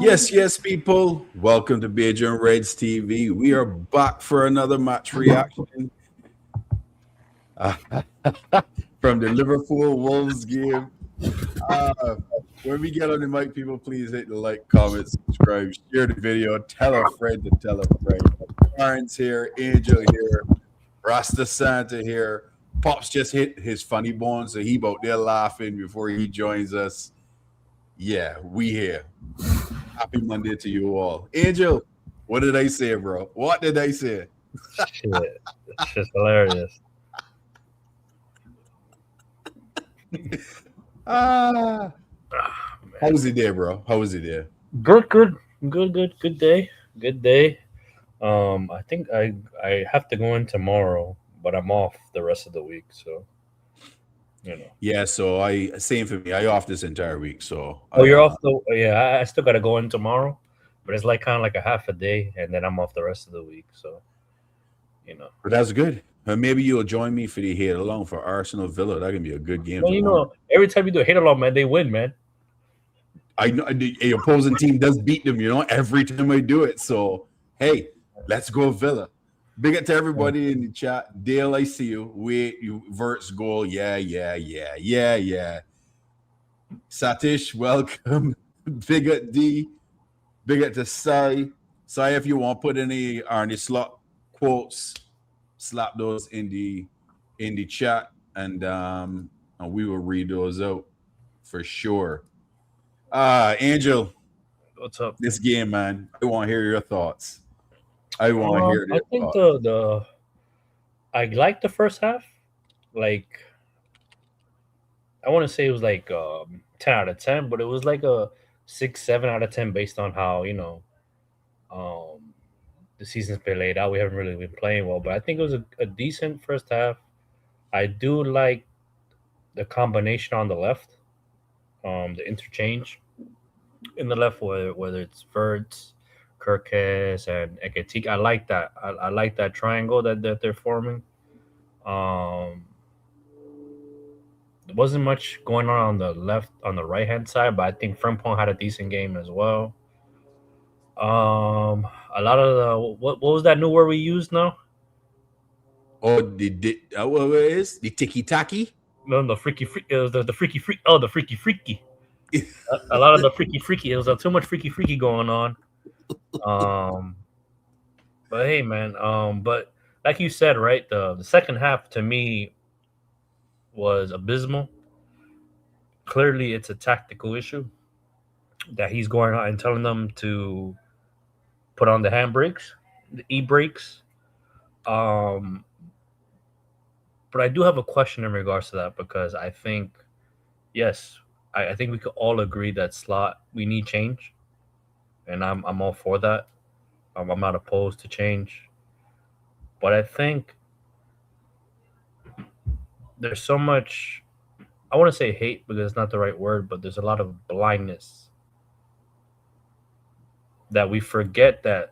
Yes, people. Welcome to Beige and Reds TV. We are back for another match reaction uh, from the Liverpool Wolves game. Uh, when we get on the mic, people, please hit the like, comment, subscribe, share the video, tell a friend to tell a friend. Florian's here, Angel here, Rasta Santa here. Pops just hit his funny bone, so he out there laughing before he joins us. Yeah, we here. Happy Monday to you all. Angel, what did I say, bro? What did I say? Shit, it's just hilarious. Ah, how Man. was it there, bro? How was it there? Good day, good day. I think I have to go in tomorrow, but I'm off the rest of the week, so you know. Yeah, so I same for me. I off this entire week, so Oh, I you're off the yeah. I still got to go in tomorrow, but it's like kind of like a half a day, and then I'm off the rest of the week. So you know. but that's good. Maybe you'll join me for the hit along for Arsenal Villa. That can be a good game Well, tomorrow. every time you do a hit along, man, they win, man. I know the opposing team does beat them, every time I do it. So hey, let's go Villa. Big up to Yeah. everybody in the chat. Dale, I see you. Wait, you Wirtz goal. Yeah. Satish, welcome. Big up D. Big up to Sai. Sai, if you want, put any Arnie slot quotes, slap those in the chat, and we will read those out for sure. Angel, What's up? this game, man. I want to hear your thoughts. I want to hear I your think thoughts. the I liked the first half. Like I want to say it was like 10 out of 10, but it was like a 6, 7 out of 10 based on how um, the season's been laid out. We haven't really been playing well, but I think it was a decent first half. I do like the combination on the left, the interchange in the left, whether it's Wirtz, Kirkes, and Eketik. I like that. I like that triangle that they're forming. Um, there wasn't much going on the left on the right hand side, but I think Frimpong had a decent game as well. A lot of the what was that new word we used now? Oh, what it is the tiki taki? No, the freaky freak. It was the freaky freak. Oh, the freaky freaky. A lot of the freaky freaky. It was too much freaky freaky going on. Um, but hey, man. But like you said, right? The second half to me was abysmal. Clearly, it's a tactical issue that he's going out and telling them to put on the handbrakes, the e brakes. Um, but I do have a question in regards to that because I think, yes, I think we could all agree that slot we need change, and I'm all for that. I'm not opposed to change, but I think there's so much. I want to say hate because it's not the right word, but there's a lot of blindness that we forget that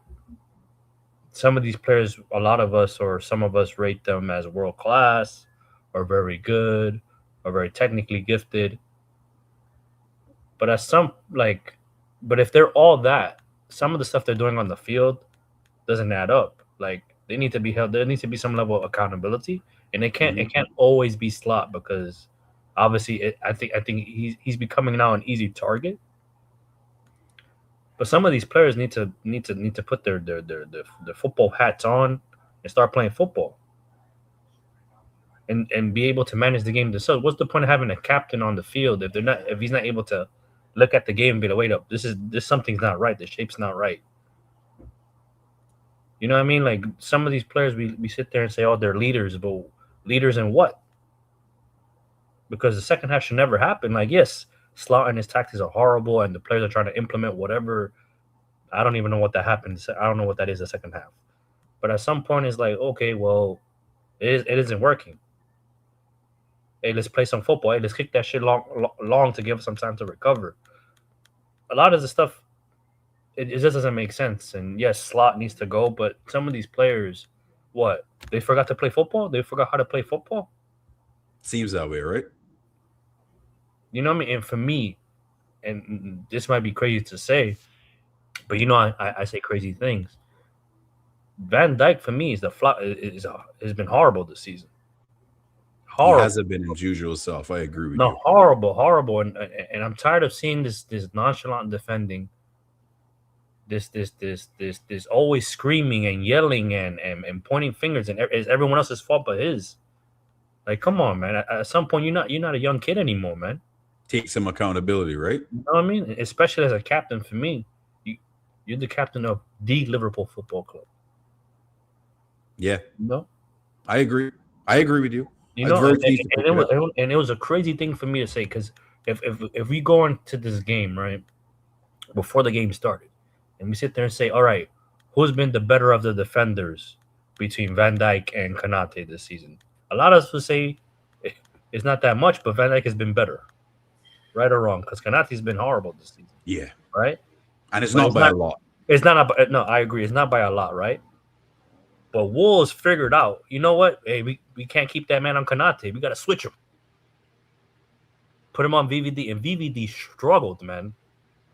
some of these players, a lot of us or some of us rate them as world class or very good or very technically gifted. But as some like, but if they're all that, some of the stuff they're doing on the field doesn't add up. Like they need to be held. There needs to be some level of accountability, and it Mhm. can't always be slot because obviously I think he's becoming now an easy target. But some of these players need to put their football hats on and start playing football and be able to manage the game themselves. What's the point of having a captain on the field if he's not able to look at the game and be like, wait up, this something's not right. The shape's not right. You know what I mean? Like some of these players, we sit there and say, oh, they're leaders, but leaders in what? Because the second half should never happen. Like yes, Slot and his tactics are horrible, and the players are trying to implement whatever. I don't even know what that happened. I don't know what that is the second half. But at some point, it's like, okay, well, it isn't working. Hey, let's play some football. Hey, let's kick that shit long to give us some time to recover. A lot of the stuff, it just doesn't make sense. And yes, Slot needs to go, but some of these players, what? They forgot to play football? They forgot how to play football? Seems that way, right? You know what I mean? And for me, and this might be crazy to say, But I say crazy things. Van Dijk for me is the flop. Has been horrible this season. He Horrible. hasn't been his usual self. I agree with No, you. horrible, and I'm tired of seeing this nonchalant defending. This always screaming and yelling and pointing fingers, and it's everyone else's fault but his. Like, come on, man. At some point, you're not a young kid anymore, man. Take some accountability, right? You know what I mean? Especially as a captain, for me, you're the captain of the Liverpool Football Club. Yeah. No, I agree. I agree with you. and it was a crazy thing for me to say, because if we go into this game right before the game started, and we sit there and say, all right, who's been the better of the defenders between Van Dijk and Konate this season? A lot of us would say it's not that much, but Van Dijk has been better, right or wrong, because Konate's been horrible this season. Yeah. Right? And it's not by a lot. It's not no, I agree. It's not by a lot, right? But Wolves figured out, you know what? Hey, we can't keep that man on Konate. We got to switch him. Put him on VVD, and VVD struggled, man,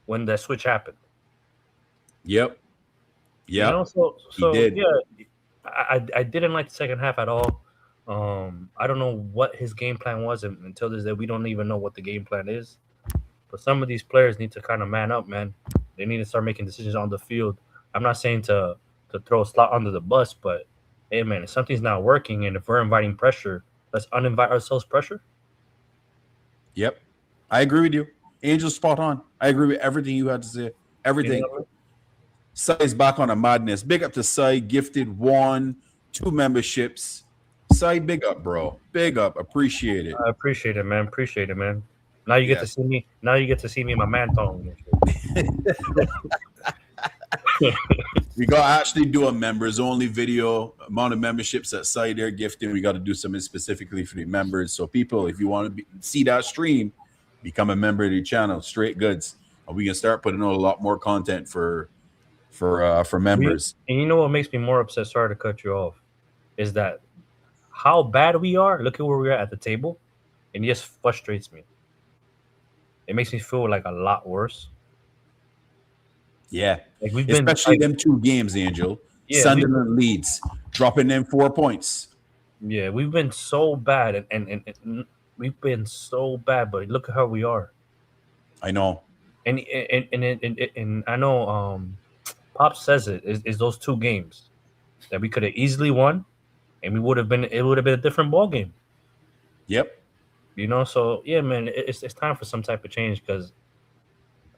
when that switch happened. Yep. Yeah. You know, so he did. Yeah, I didn't like the second half at all. I don't know what his game plan was, and until this day, we don't even know what the game plan is. But some of these players need to kind of man up, man. They need to start making decisions on the field. I'm not saying to throw Slot under the bus, but hey, man, if something's not working, and if we're inviting pressure, let's uninvite ourselves pressure. Yep. I agree with you. Angel's spot on. I agree with everything you had to say. Everything. You know? Sai's back on a madness. Big up to Sai. Gifted 1, 2 memberships. Sai, big up, bro. Big up. Appreciate it. I appreciate it, man. Appreciate it, man. Now you get to see me. Now you get to see me in my man tongue. We got to actually do a members only video. Amount of memberships that Sai they're gifting. We got to do something specifically for the members. So people, if you want to see that stream, become a member of the channel. Straight goods. And we can start putting out a lot more content for members. And you know what makes me more upset? Sorry to cut you off. Is that how bad we are? Look at where we are at the table, and it just frustrates me. It makes me feel like a lot worse. Yeah, like we've been, especially them 2 games, Angel. Yeah, Sunderland leads, dropping them 4 points. Yeah, we've been so bad, and we've been so bad. But look at how we are. I know, and I know. Pop says it is those 2 games that we could have easily won, and it would have been a different ball game. Yep. You know, so yeah, man, it's time for some type of change, because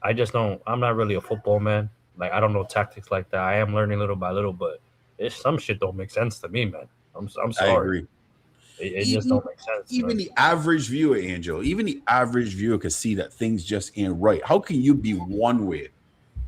I just don't. I'm not really a football man. Like, I don't know tactics like that. I am learning little by little, but some shit don't make sense to me, man. I'm sorry. I agree. It just don't make sense. Even man. the average viewer, Angel, even the average viewer could see that things just ain't right. How can you be one way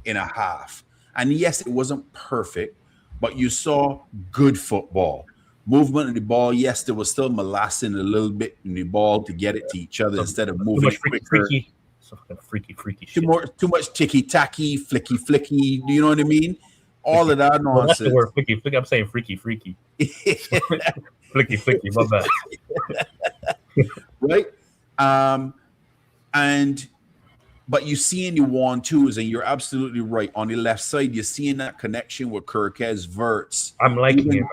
in a half? And yes, it wasn't perfect, but you saw good football. Movement of the ball, yes, there was still molasses a little bit in the ball to get it to each other instead of moving quicker. Freaky shit. Too much ticky-tacky, flicky. Do you know what I mean? All of that nonsense. That's the word flicky. I'm saying freaky. Flicky, my bad. Right? But you see in the 1-2s, and you're absolutely right. On the left side, you're seeing that connection with Kirkez, Wirtz. I'm liking it, man.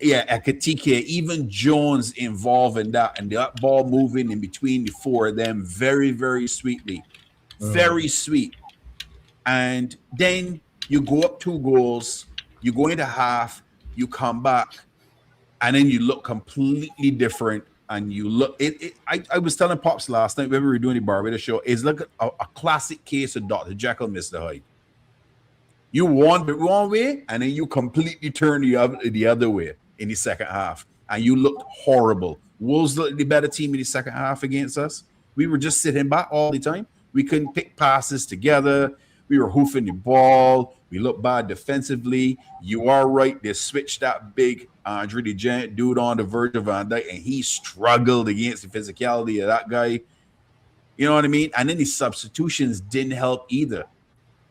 Yeah, Ekatike, even Jones involved in that, and that ball moving in between the 4 of them very, very sweetly. Very sweet. And then you go up 2 goals, you go into half, you come back, and then you look completely different. And you look, I was telling Pops last night when we were doing the Barbados show, it's like a classic case of Dr. Jekyll, Mr. Hyde. You won the wrong way, and then you completely turn the other way in the second half, and you looked horrible. Wolves looked the better team in the second half against us. We were just sitting back all the time. We couldn't pick passes together. We were hoofing the ball. We looked bad defensively. You are right. They switched that big Andre the Giant dude on the verge of Van Dijk, and he struggled against the physicality of that guy. You know what I mean? And then the substitutions didn't help either.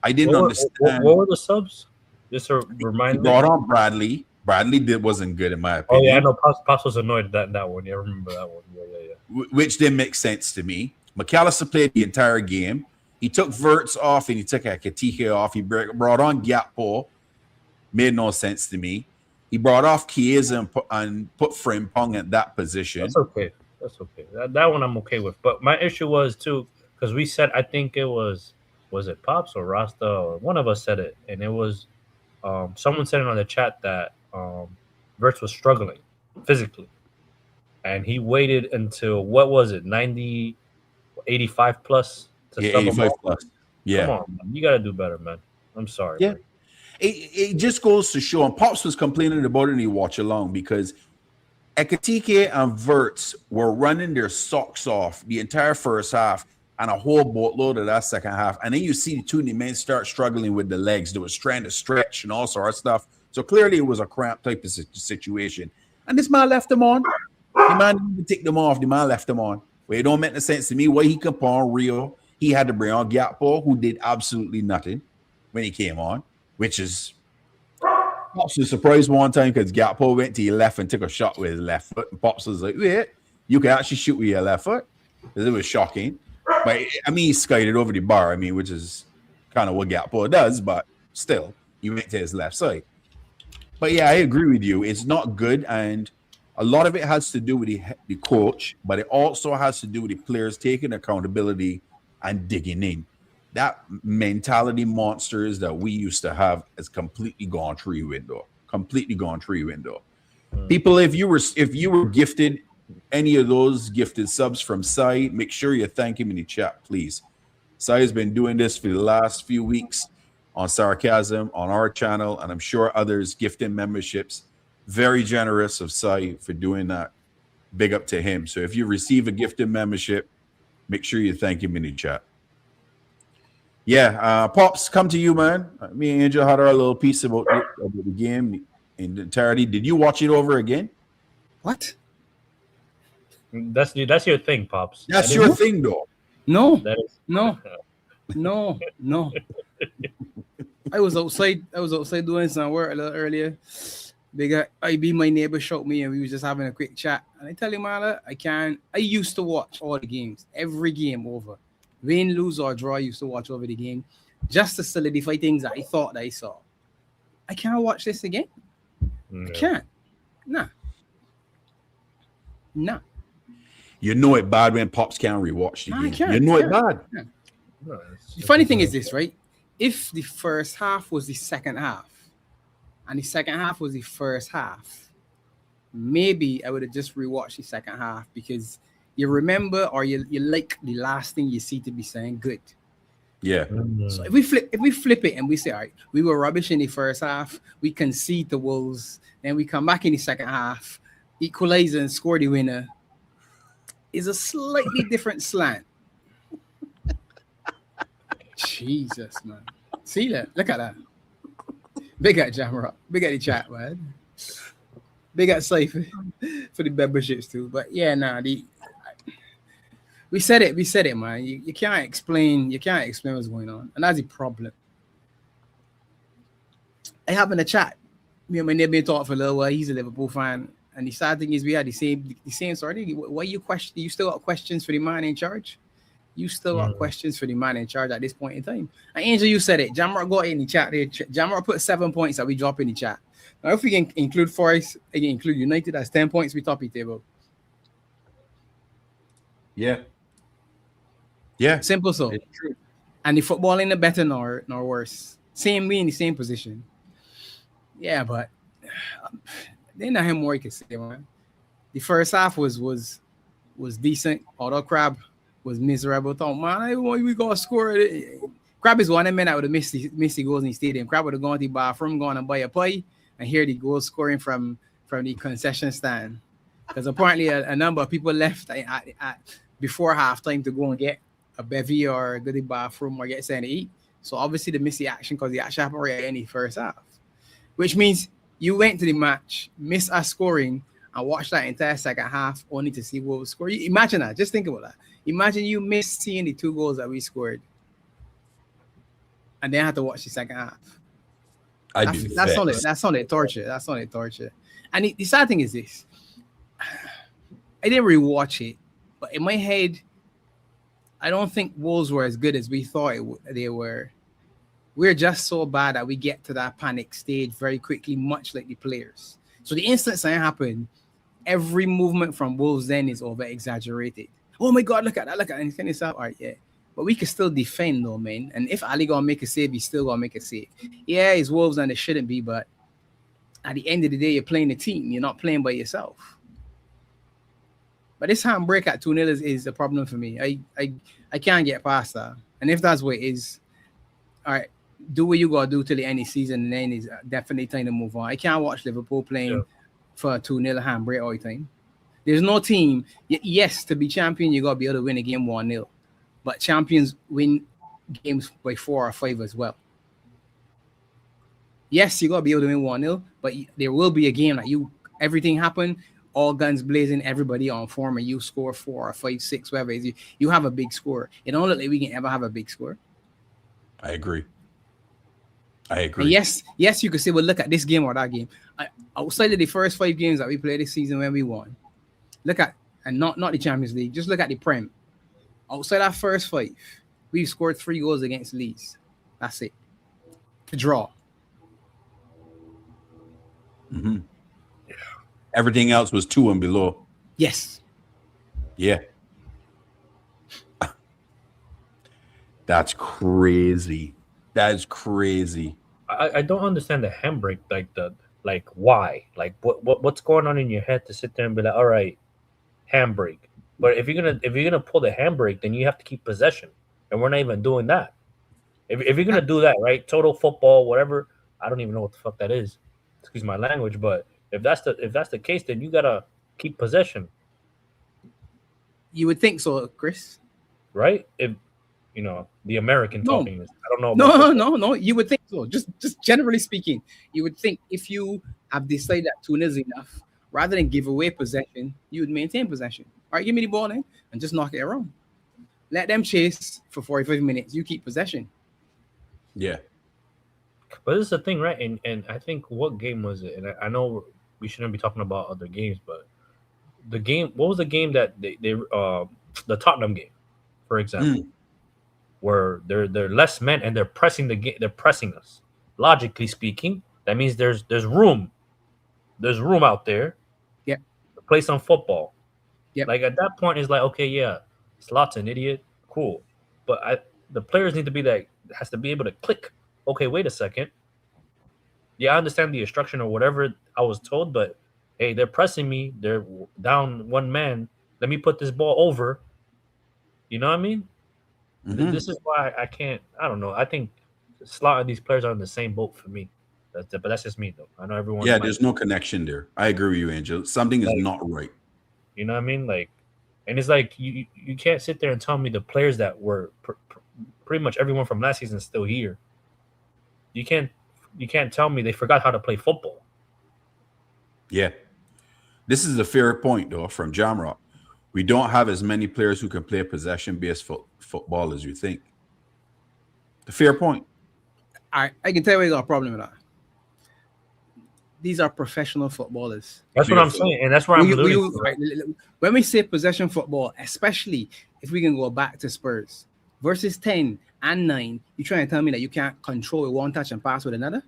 I didn't understand. What were the subs? Just to remind me. Brought on Bradley. Bradley wasn't good in my opinion. Oh yeah, I know. Pops was annoyed at that one. Yeah, I remember that one. Yeah. Which didn't make sense to me. McAllister played the entire game. He took Wirtz off and he took Ekitike off. He brought on Gakpo. Made no sense to me. He brought off Chiesa and put Frimpong at that position. That's okay. That's okay. That one I'm okay with. But my issue was too, because we said, I think it was it Pops or Rasta or one of us said it, and it was someone said it on the chat that Wirtz was struggling physically, and he waited until what was it 90, 85 plus to sub 85 plus. Yeah, come on, man. You got to do better, man. I'm sorry. Yeah. Man. It just goes to show, and Pops was complaining about it and he watched along because Ekitike and Wirtz were running their socks off the entire first half and a whole boatload of that second half. And then you see the two men start struggling with the legs. They was trying to stretch and all sorts of stuff. So clearly it was a cramp type of situation. And this man left them on. The man didn't even take them off. The man left them on. Well, it don't make no sense to me. Why he come on Rio, he had to bring on Gakpo, who did absolutely nothing when he came on, which is Pops was surprised one time because Gakpo went to your left and took a shot with his left foot. And Pops was like, wait, you can actually shoot with your left foot? Because it was shocking. But, I mean, he skied over the bar, which is kind of what Gakpo does, but still, he went to his left side. But, yeah, I agree with you. It's not good, and a lot of it has to do with the coach, but it also has to do with the players taking accountability and digging in. That mentality monsters that we used to have has completely gone through your window. People, if you were gifted any of those gifted subs from Sai, make sure you thank him in the chat, please. Sai has been doing this for the last few weeks on Sarcasm on our channel, and I'm sure others gifting memberships. Very generous of Sai for doing that. Big up to him. So if you receive a gifted membership, make sure you thank him in the chat. Yeah, Pops, come to you, man. Me and Angel had our little piece about the game in entirety. Did you watch it over again? What? That's your thing, Pops. That's your thing, though. No, That is no. I was outside doing some work a little earlier. IB, my neighbor, showed me, and we was just having a quick chat. And I tell him, I used to watch all the games, every game over. Win, lose, or draw, I used to watch over the game just to solidify things that I thought that I saw. I can't watch this again. I can't. Nah. You know it bad when Pops can't rewatch the game. I can't. You know it bad. No, the funny thing is this, right? If the first half was the second half and the second half was the first half, maybe I would have just rewatched the second half because you remember or you like the last thing you see to be saying good. Yeah. So if we flip it and we say, all right, we were rubbish in the first half, we concede the Wolves, then we come back in the second half, equalize and score the winner, is a slightly different slant. Jesus, man. See that? Look at that. Big at Jamrock. Big at the chat, man. Big at Safe for the memberships too. But yeah, we said it, man. You can't explain what's going on. And that's the problem. I have in a chat. Me and my neighbor been talking for a little while. He's a Liverpool fan. And the sad thing is we had the same sort of thing. Why you still got questions for the man in charge? You still got questions for the man in charge at this point in time. And Angel, you said it. Jamrock got in the chat there. Jamrock put 7 points that we drop in the chat. Now, if we can include Forest, I can include United as 10 points, we top the table. Yeah. Yeah. Simple so. It's true. And the football ain't better nor worse. Same way in the same position. Yeah, but there's not more you can say, man. The first half was decent. Although Crab was miserable. Thought, man, we gonna score it. Crab is one of the men that would have missed the goals in the stadium. Crab would have gone to the bathroom, gone and buy a pie, and hear the goal scoring from the concession stand. Because apparently a number of people left at before halftime to go and get a bevy or go to the bathroom or get something to eat. So obviously they missed the action because the action happened right in the first half. Which means you went to the match, missed us scoring, and watched that entire second half only to see what was scored. Imagine that. Just think about that. Imagine you missed seeing the 2 goals that we scored and then had to watch the second half. That's only torture. And the sad thing is this. I didn't rewatch it, but in my head, I don't think Wolves were as good as we thought they were. We're just so bad that we get to that panic stage very quickly, much like the players. So the instant something happened, every movement from Wolves then is over exaggerated. Oh my God, look at that, look at that. And kind of stuff. All right, yeah. But we can still defend though, man. And if Ali gonna make a save, he's still gonna make a save. Yeah, it's Wolves and it shouldn't be, but at the end of the day, you're playing the team. You're not playing by yourself. But this handbrake at 2-0 is a problem for me. I can't get past that. And if that's what it is, all right, do what you gotta do till the end of the season, and then it's definitely time to move on. I can't watch Liverpool playing for a 2-0 handbrake all the time. There's no team. Yes, to be champion, you gotta be able to win a game 1-0. But champions win games by 4 or 5 as well. Yes, you gotta be able to win 1-0, but there will be a game that everything happened, all guns blazing, everybody on form, and you score 4 or 5, 6, whatever it is. You have a big score. It don't look like we can ever have a big score. I agree. And yes, you could say, well, look at this game or that game. Outside of the first 5 games that we played this season when we won, look at, and not the Champions League, just look at the Prem. Outside our first 5, we've scored 3 goals against Leeds. That's it. To draw. Mm-hmm. Everything else was 2 and below. Yes. Yeah. That's crazy. That is crazy. I don't understand the handbrake, like why? Like what's going on in your head to sit there and be like, all right, handbrake. But if you're gonna pull the handbrake, then you have to keep possession. And we're not even doing that. If you're gonna do that, right? Total football, whatever, I don't even know what the fuck that is. Excuse my language, but if that's the case, then you gotta keep possession. You would think so, Chris. Right? If the American talking is, I don't know. No. You would think so. Just generally speaking, you would think if you have decided that 2-0 is enough, rather than give away possession, you would maintain possession. All right, give me the ball then and just knock it around. Let them chase for 45 minutes. You keep possession. Yeah. But this is the thing, right? And I think, what game was it? And I know we shouldn't be talking about other games, but the game, what was the game that they the Tottenham game, for example, where they're less men and they're pressing the game, they're pressing us. Logically speaking, that means there's room. There's room out there. Yeah. To play some football. Yeah. Like at that point, it's like, okay, yeah, Slot's an idiot, cool, but the players need to be has to be able to click. Okay, wait a second. Yeah, I understand the instruction or whatever I was told, but hey, they're pressing me. They're down 1 man. Let me put this ball over. You know what I mean? Mm-hmm. This is why I can't. I don't know. I think Slot and these players are in the same boat for me. But that's just me, though. I know everyone. Yeah, there's no connection there. I agree with you, Angel. Something is not right. You know what I mean? Like, and it's like you can't sit there and tell me the players that were pretty much everyone from last season is still here. You can't tell me they forgot how to play football. Yeah. This is a fair point, though, from Jamrock. We don't have as many players who can play possession-based football as you think. The fair point. I can tell you we got a problem with that. These are professional footballers. That's what I'm saying, and that's where I'm alluding to. Right, when we say possession football, especially if we can go back to Spurs, versus 10 and 9, you trying to tell me that you can't control with 1 touch and pass with another?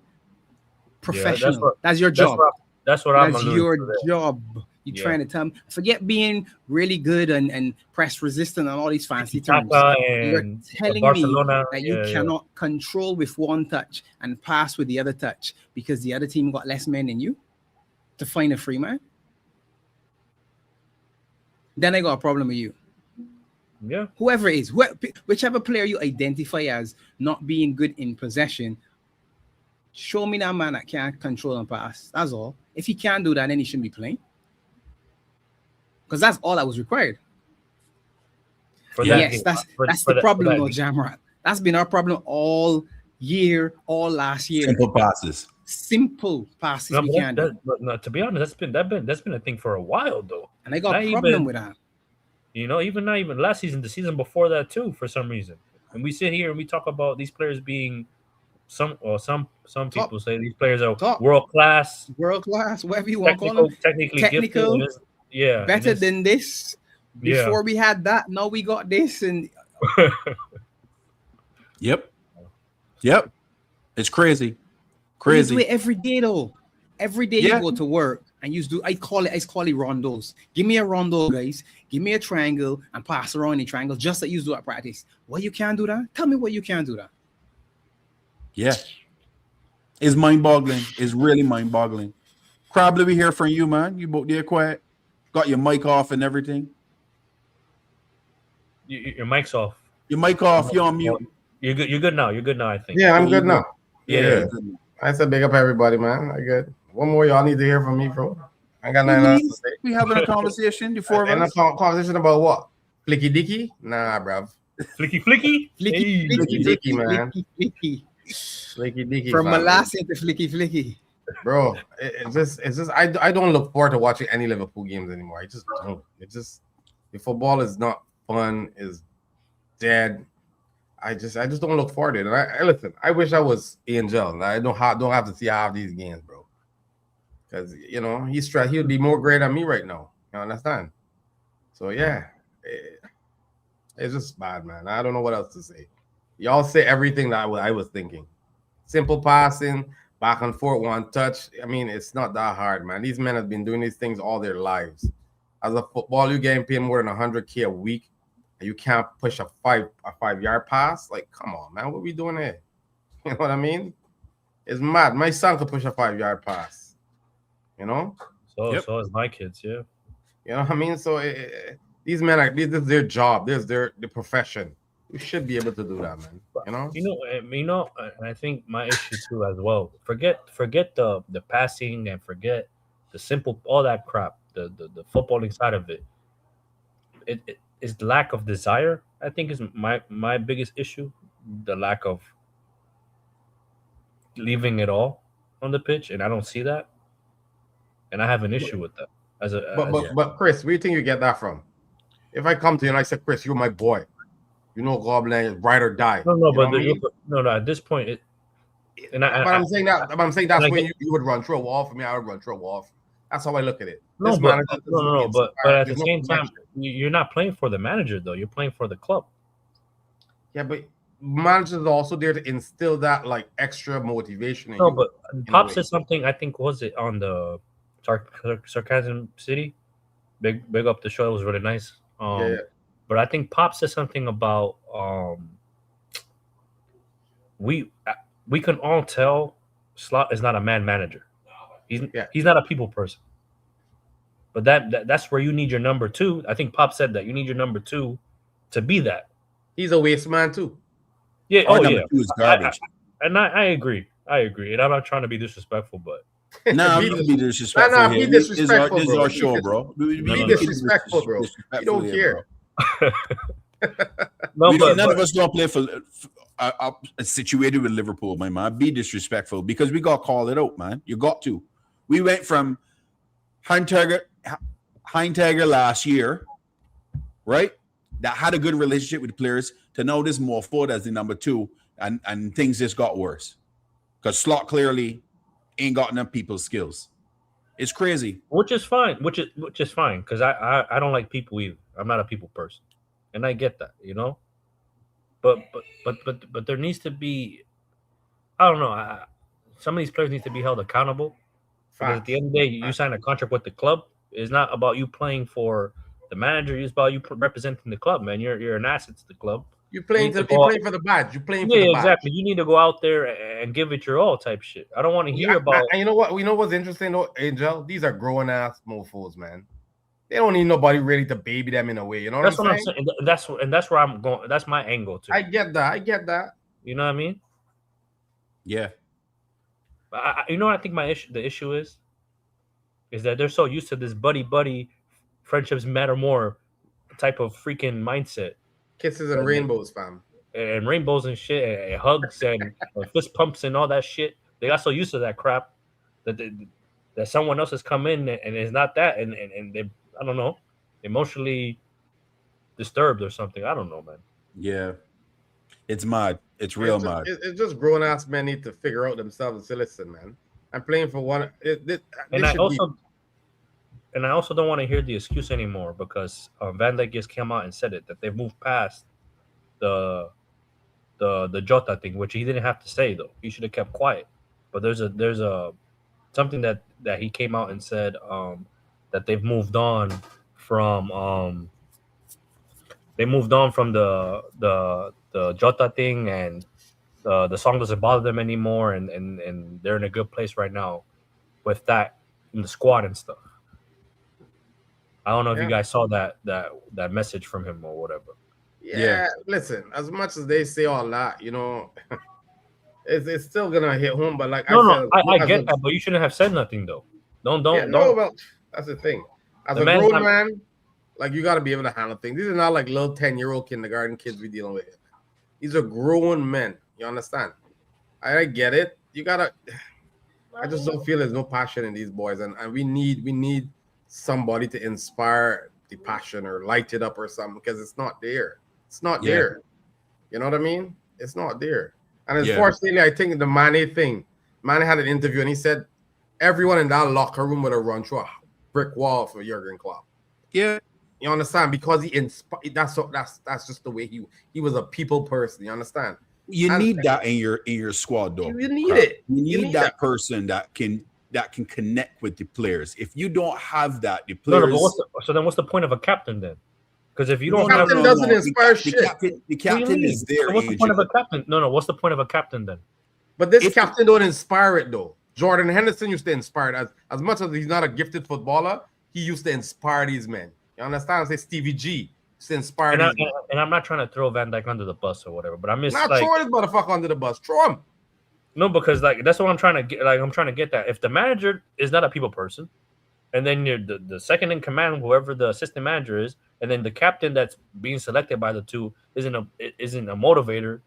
Professional. Yeah, that's your job. That's your job. You're trying to tell me. Forget being really good and press resistant and all these fancy terms. You're telling Barcelona, me that you cannot control with 1 touch and pass with the other touch because the other team got less men than you to find a free man? Then I got a problem with you. Yeah. Whoever it is, whichever player you identify as not being good in possession, show me that man that can't control and pass. That's all. If he can't do that, then he shouldn't be playing. Because that's all that was required. That's the problem, though, Jamrock. That's been our problem all year, all last year. Simple passes. We can do. To be honest, that's been a thing for a while, though. And I got a problem with that. Even not even last season, the season before that too, for some reason. And we sit here and we talk about these players being some people say these players are world class, whatever you want to call them, technical, better than this. Before we had that, now we got this, and Yep. It's crazy. You do Crazy. it every day though. Every day Yeah. you go to work and you do. I call it rondos. Give me a rondo, guys. Give me a triangle and pass around in triangle just that you do at practice. Why you can't do that? Tell me why you can't do that. Yeah. It's mind-boggling. It's really mind-boggling. Crab, let me hear from you, man. You both there quiet. Got your mic off and everything. Your mic's off. Your mic off. You're on mute. You're good. You're good now. You're good now. I think. Yeah, I'm good now. Yeah. I said big up everybody, man. I good. One more y'all need to hear from me, bro. I ain't got nothing else to say. We having a conversation, the four of And a us. conversation about what? Flicky dicky? Nah, bruv. Flicky. Flicky, Hey. flicky, Flicky, man. flicky. Flicky dicky. From fam. molasses to flicky. Bro, it's just I don't look forward to watching any Liverpool games anymore. I just don't. The football is not fun, is dead. I just don't look forward to it. And I listen, I wish I was Angel and I don't have to see half these games, bro. Because he's stressed, he would be more great than me right now. You understand? So yeah. It's just bad, man. I don't know what else to say. Y'all say everything that I was thinking. Simple passing, back and forth, one touch. I mean, it's not that hard, man. These men have been doing these things all their lives. As a football, you're getting paid more than $100K a week, and you can't push a 5-yard pass. Like, come on, man. What are we doing here? You know what I mean? It's mad. My son could push a 5-yard pass. So Yep. so is my kids. Yeah. You know what I mean? So these men this is their job. This is their profession. You should be able to do that, man. And I think my issue too as well. Forget the passing and forget the simple all that crap. The footballing side of it. It is the lack of desire. I think is my biggest issue. The lack of leaving it all on the pitch, and I don't see that. And I have an issue with that. But Chris, where do you think you get that from? If I come to you and I say, Chris, you're my boy. Goblin is ride or die. No. At this point, I'm saying that's when you would run through a wall for me. I would run through a wall. That's how I look at it. But at the same time, you're not playing for the manager though. You're playing for the club. Yeah, but managers are also there to instill that like extra motivation. No, but Pop said something. I think was it on the Sarcasm City. Big up the show. It was really nice. Yeah. But I think Pop said something about we can all tell Slot is not a man manager. He's not a people person. But that's where you need your number two. I think Pop said that you need your number two to be that. He's a waste man too. Yeah. Number two is garbage. I agree. And I'm not trying to be disrespectful, but Nah, I'm gonna be disrespectful. Be disrespectful. This is our show, bro. Be disrespectful, bro. You don't care. None of us don't play for situated with Liverpool, my man. Be disrespectful because we got called it out, man. You got to. We went from Heintiger last year, right? That had a good relationship with the players to now this more forward as the number two, and things just got worse because Slot clearly ain't got enough people's skills. It's crazy, which is fine because I don't like people either. I'm not a people person, and I get that, But there needs to be, I don't know. Some of these players need to be held accountable. Because at the end of the day, you sign a contract with the club. It's not about you playing for the manager. It's about you representing the club, man. You're an asset to the club. You're playing for the badge. You're playing for the badge. Exactly. You need to go out there and give it your all type shit. I don't want to hear about. And you know what? We know what's interesting though, Angel. These are growing ass mofos, man. They don't need nobody ready to baby them in a way. You know what I'm saying? That's where I'm going. That's my angle too. I get that. You know what I mean? Yeah. But I think the issue is that they're so used to this buddy friendships matter more type of freaking mindset. Kisses and rainbows, fam. And rainbows and shit, and hugs and fist pumps and all that shit. They got so used to that crap that someone else has come in and it's not that, and they, I don't know, emotionally disturbed or something. I don't know, man. Yeah, it's mad. It's real mad. It's just grown ass men need to figure out themselves and say, listen, man, I'm playing for one. And I also don't want to hear the excuse anymore because Van Dijk just came out and said it that they've moved past the Jota thing, which he didn't have to say though. He should have kept quiet. But there's a something that he came out and said that they've moved on from the Jota thing, and the song doesn't bother them anymore, and they're in a good place right now with that in the squad and stuff. I don't know if you guys saw that message from him or whatever. Yeah, listen, as much as they say all that, it's still gonna hit home. But like I get that, but you shouldn't have said nothing though. Don't. No, well, that's the thing. As a grown man, like you got to be able to handle things. These are not like little 10-year-old kindergarten kids we dealing with. These are grown men. You understand? I get it. You gotta. I just don't feel there's no passion in these boys, and we need somebody to inspire the passion or light it up or something, because it's not there. It's not there. You know what I mean? It's not there. And unfortunately, I think the Mane thing. Mane had an interview and he said everyone in that locker room would have run through a brick wall for Jurgen Klopp. Yeah. You understand? Because he inspired. That's just the way he was a people person. You understand? You need that in your squad, though. You need it. You need that person that can connect with the players. If you don't have that, the players. So then, what's the point of a captain then? Because if you don't have captain doesn't inspire shit. The captain is there. So what's the point of a captain? No. What's the point of a captain then? But this captain don't inspire it though. Jordan Henderson used to inspire it. As much as he's not a gifted footballer, he used to inspire these men. You understand? Say Stevie G used to inspire these men. And I'm not trying to throw Van Dijk under the bus or whatever, but I'm just not throwing this motherfucker under the bus. Throw him. No, because like that's what I'm trying to get. Like I'm trying to get that. If the manager is not a people person, and then you're the second in command, whoever the assistant manager is, and then the captain that's being selected by the two isn't a motivator,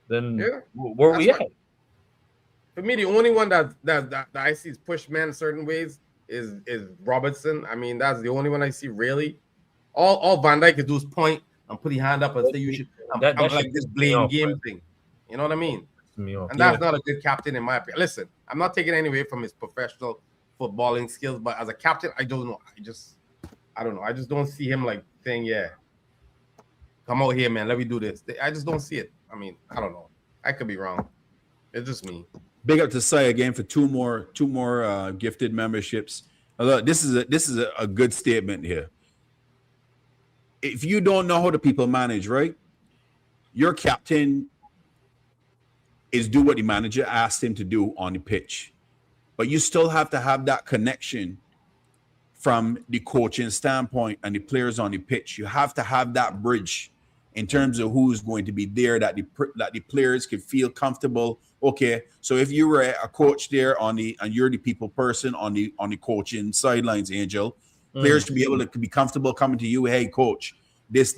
then where are we at? For me, the only one that I see is push men certain ways is Robertson. I mean, that's the only one I see really. All Van Dijk can do is point and put his hand up and say you should. I'm like this blame game thing. You know what I mean? And that's not a good captain in my opinion. Listen, I'm not taking any away from his professional footballing skills, but as a captain, I don't know. I don't know. I just don't see him like saying, come out here, man. Let me do this. I just don't see it. I mean, I don't know. I could be wrong. It's just me. Big up to Sai again for two more gifted memberships. Look, this is a good statement here. If you don't know how the people manage, right? Your captain is do what the manager asked him to do on the pitch. But you still have to have that connection from the coaching standpoint and the players on the pitch. You have to have that bridge in terms of who's going to be there, that the players can feel comfortable. Okay, so if you were a coach there and you're the people person on the coaching sidelines, Angel, players to be able to be comfortable coming to you. Hey, coach, this,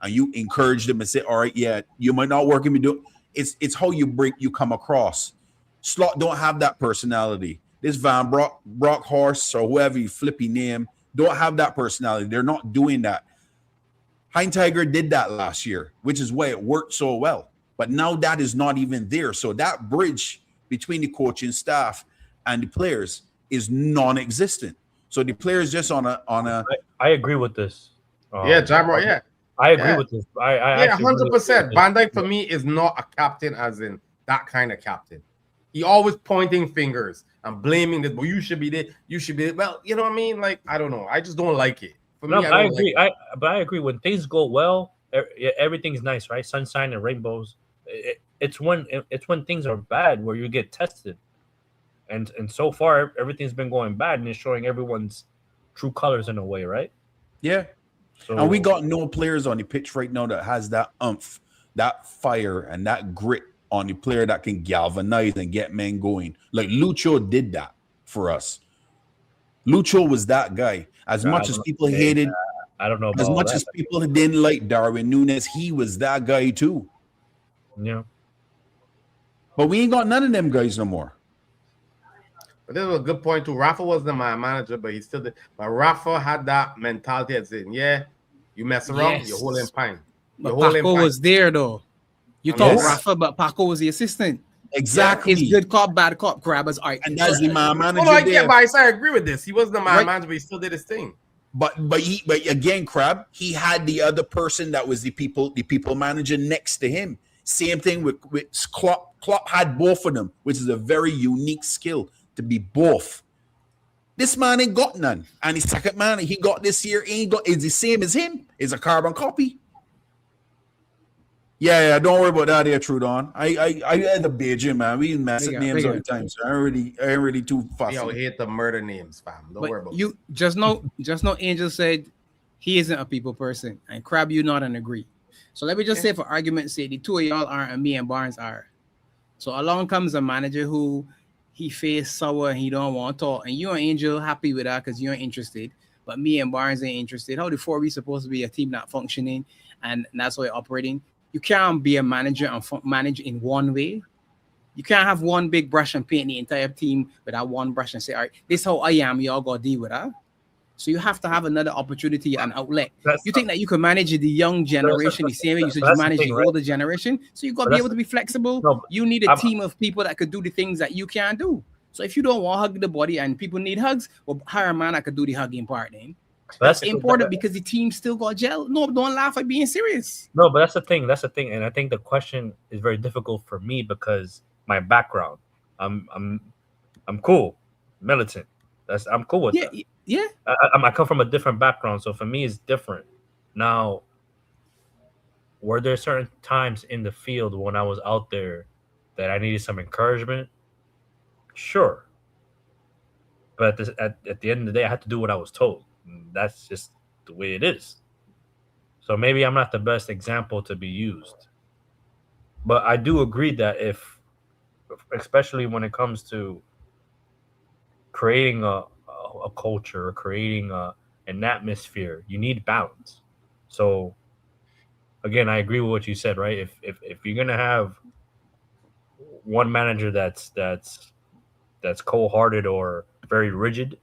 and you encourage them and say, all right, yeah, you might not work with me. It's how you come across. Slot don't have that personality. This Van Brockhorst or whoever you flippy name don't have that personality. They're not doing that. Hein Tiger did that last year, which is why it worked so well. But now that is not even there. So that bridge between the coaching staff and the players is non-existent. So the players just on a. I agree with this. Jamro, yeah. I agree with this. I 100%. Van Dijk for me is not a captain, as in that kind of captain. He always pointing fingers and blaming this. But you should be there. You should be there. Well, you know what I mean? Like, I don't know. I just don't like it. For me, I agree. But I agree. When things go well, everything's nice, right? Sunshine and rainbows. It's when things are bad where you get tested. And so far, everything's been going bad, and it's showing everyone's true colors in a way, right? Yeah. So, and we got no players on the pitch right now that has that oomph, that fire, and that grit on the player that can galvanize and get men going. Like Lucho did that for us. Lucho was that guy. As much as people hated, I don't know. As much as people didn't like Darwin Núñez, he was that guy too. Yeah. But we ain't got none of them guys no more. But this was a good point too. Rafa wasn't my manager, but he still did. But Rafa had that mentality of saying, you mess around, you're holding pine. But Paco was there though. You thought Rafa, but Paco was the assistant. Exactly. It's good cop, bad cop, grabbers. All right. And that's the man manager. I agree with this. He wasn't the man manager, but he still did his thing. But again, Crab, he had the other person that was the people manager next to him. Same thing with Klopp. Klopp had both of them, which is a very unique skill to be both. This man ain't got none, and his second man he got this year ain't got is the same as him. Is a carbon copy. Yeah, don't worry about that, there, Trudon. I had the Beijing, man. We mess up names all the time, so I ain't really too fussy. Yo, hate the murder names, fam. Don't worry about you. Just know, Angel said he isn't a people person, and Crab, you not and agree. So let me just say, for argument's sake, the two of y'all aren't, and me and Barnes are. So along comes a manager who he face sour and he don't want to talk, and you and Angel happy with that because you ain't interested, but me and Barnes ain't interested. How the four we supposed to be a team not functioning, and that's how you're operating? You can't be a manager and manage in one way. You can't have one big brush and paint the entire team with that one brush and say, all right, this is how I am, y'all got to deal with that. So you have to have another opportunity and outlet. You think that you can manage the young generation the same way you manage the older generation? So you got to be able to be flexible. No, you need a team of people that could do the things that you can't do. So if you don't want to hug the body and people need hugs, well, hire a man that could do the hugging part then. That's important because the team still got gel. No, don't laugh at being serious. No, but that's the thing. And I think the question is very difficult for me because my background. I'm cool, militant. I'm cool with that. Yeah. I come from a different background, so for me it's different. Now, were there certain times in the field when I was out there that I needed some encouragement? Sure. But at the end of the day, I had to do what I was told. That's just the way it is. So maybe I'm not the best example to be used. But I do agree that especially when it comes to creating a culture or creating an atmosphere, you need balance. So again, I agree with what you said, right? If you're gonna have one manager that's cold-hearted or very rigid,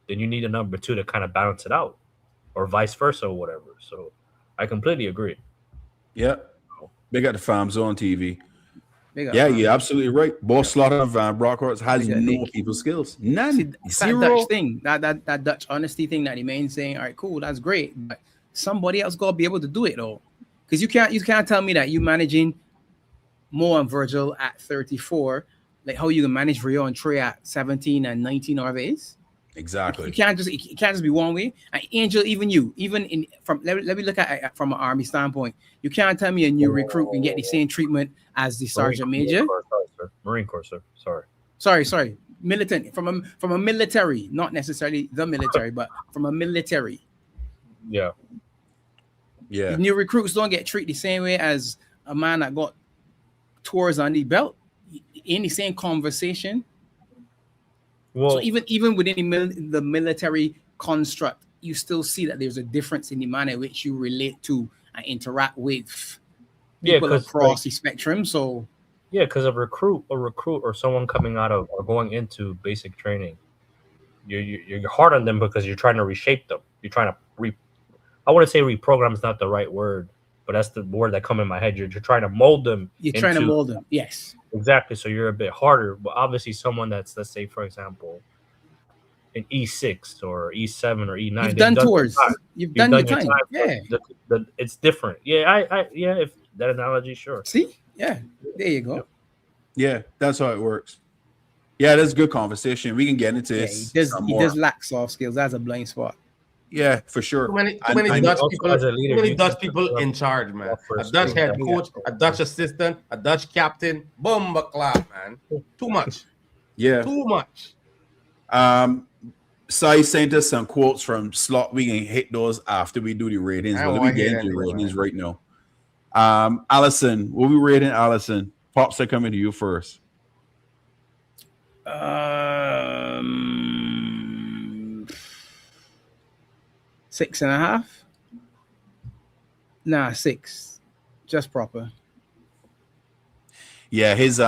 then you need a number two to kind of balance it out, or vice versa, or whatever. So I completely agree. Yeah, they got the Farm Zone TV. Yeah, you're absolutely right. Both Slaughter and Van Bronckhorst has no people skills. None. Zero. That Dutch thing, that Dutch honesty thing that he means saying, all right, cool, that's great. But somebody else gotta be able to do it though. Because you can't tell me that you managing Mo and Virgil at 34, like how you can manage Rio and Trey at 17 and 19 RVs. Exactly. It can't just be one way. And Angel, even let me look at it from an Army standpoint. You can't tell me a new recruit can get the same treatment as the Sergeant Major. Marine Corps, sir. Sorry. Militant from a military, not necessarily the military, but from a military. Yeah. The new recruits don't get treated the same way as a man that got tours on the belt in the same conversation. Well, so even within the military construct, you still see that there's a difference in the manner in which you relate to and interact with people across the spectrum. So because a recruit or someone coming out of or going into basic training, you're hard on them because you're trying to reshape them. You're trying to I wouldn't say reprogram is not the right word, but that's the word that come in my head. You're trying to mold them. Trying to mold them. Yes. Exactly. So you're a bit harder, but obviously someone that's, let's say, for example, an E6 or E7 or E9. You've done tours. You've done your time. Yeah. It's different. Yeah. If that analogy, sure. See? Yeah. There you go. Yeah. That's how it works. Yeah. That's good conversation. We can get into this. He does lack soft skills. That's a blind spot. Yeah, for sure. Too many Dutch people in charge, man. A Dutch head coach, a Dutch assistant, a Dutch captain. Bomba clap, man. Too much. Yeah. Too much. Sai sent us some quotes from Slot. We can hit those after we do the ratings. But let me get into the ratings right now. Allison, what we rating Allison? Pops are coming to you first. 6.5. Nah, 6. Just proper. Yeah, his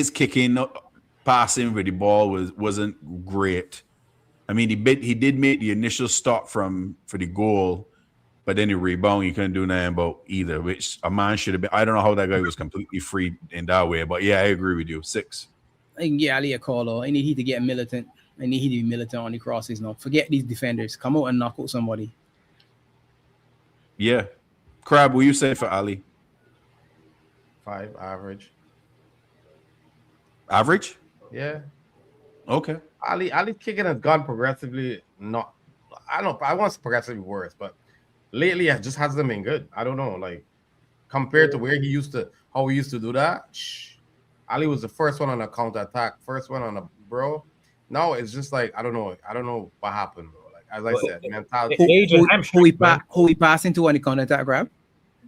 kicking, passing with the ball wasn't great. I mean, he did make the initial stop for the goal, but then the rebound he couldn't do nothing about either, which a man should have been. I don't know how that guy was completely free in that way, but yeah, I agree with you. 6. I can get Ali a call, or I need he to get a militant. I need him to be militant on the crosses now. Forget these defenders. Come out and knock out somebody. Yeah. Crab, what you say for Ali? 5 average. Average? Yeah. Okay. Ali kicking has gone progressively not. I don't know. I want progressively worse, but lately it just hasn't been good. I don't know. Like compared to where he used to, how he used to do that. Ali was the first one on a counter attack, first one on a bro. Now it's just like I don't know what happened, bro. Like as I said, mentality. Age and hamstring, man. Who he passing to on the counter attack, Grab?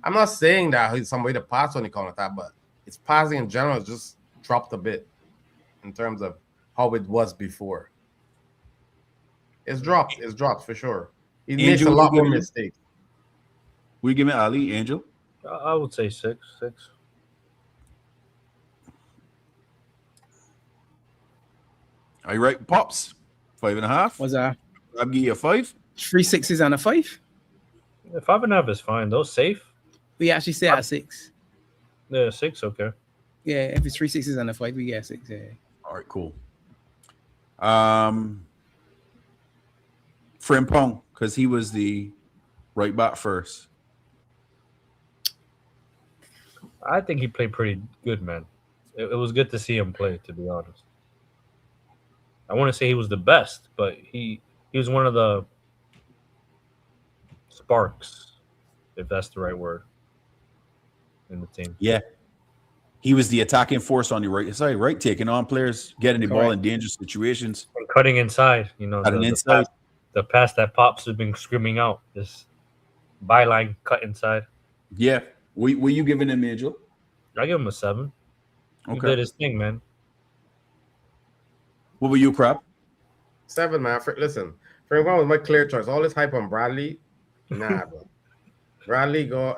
I'm not saying that he's somebody to pass on the counter attack, but it's passing in general has just dropped a bit in terms of how it was before. It's dropped for sure. He makes a lot more mistakes. We give it Ali, Angel. I would say 6. Are you right, Pops? 5.5. Was that I'll give you a 5. 3 6s and a 5? 5.5 is fine. Those safe. We actually say at 6. Yeah, 6. Okay. Yeah, if it's 3 6s and a 5, we get 6. Yeah. All right, cool. Frimpong, because he was the right back first. I think he played pretty good, man. It was good to see him play, to be honest. I want to say he was the best, but he was one of the sparks, if that's the right word, in the team. Yeah. He was the attacking force on the right, taking on players, getting the ball in dangerous situations. And cutting inside, the pass that Pops has been screaming out. This byline cut inside. Yeah. Were you giving him, Angel? I give him a 7. He Okay. did his thing, man. What were you, Crab? 7, man. Listen, Frank Brown was my clear choice. All this hype on Bradley, nah, bro. Bradley go.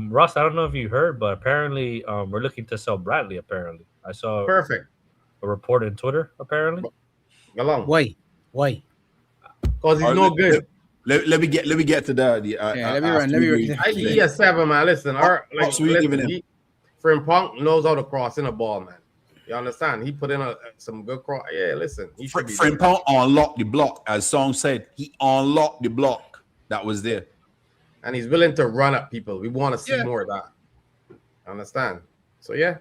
Ross, I don't know if you heard, but apparently we're looking to sell Bradley. Apparently, I saw perfect a report on Twitter. Apparently, go along. Why? Because he's no good. Let me get to that. Let me run. I give you a 7, man. Listen, Frimpong knows how to cross in a ball, man. You understand? He put in some good cross. Yeah, listen. He should be Frimpong unlocked the block, as Song said. He unlocked the block that was there. And he's willing to run at people. We want to see more of that. Understand? So yeah.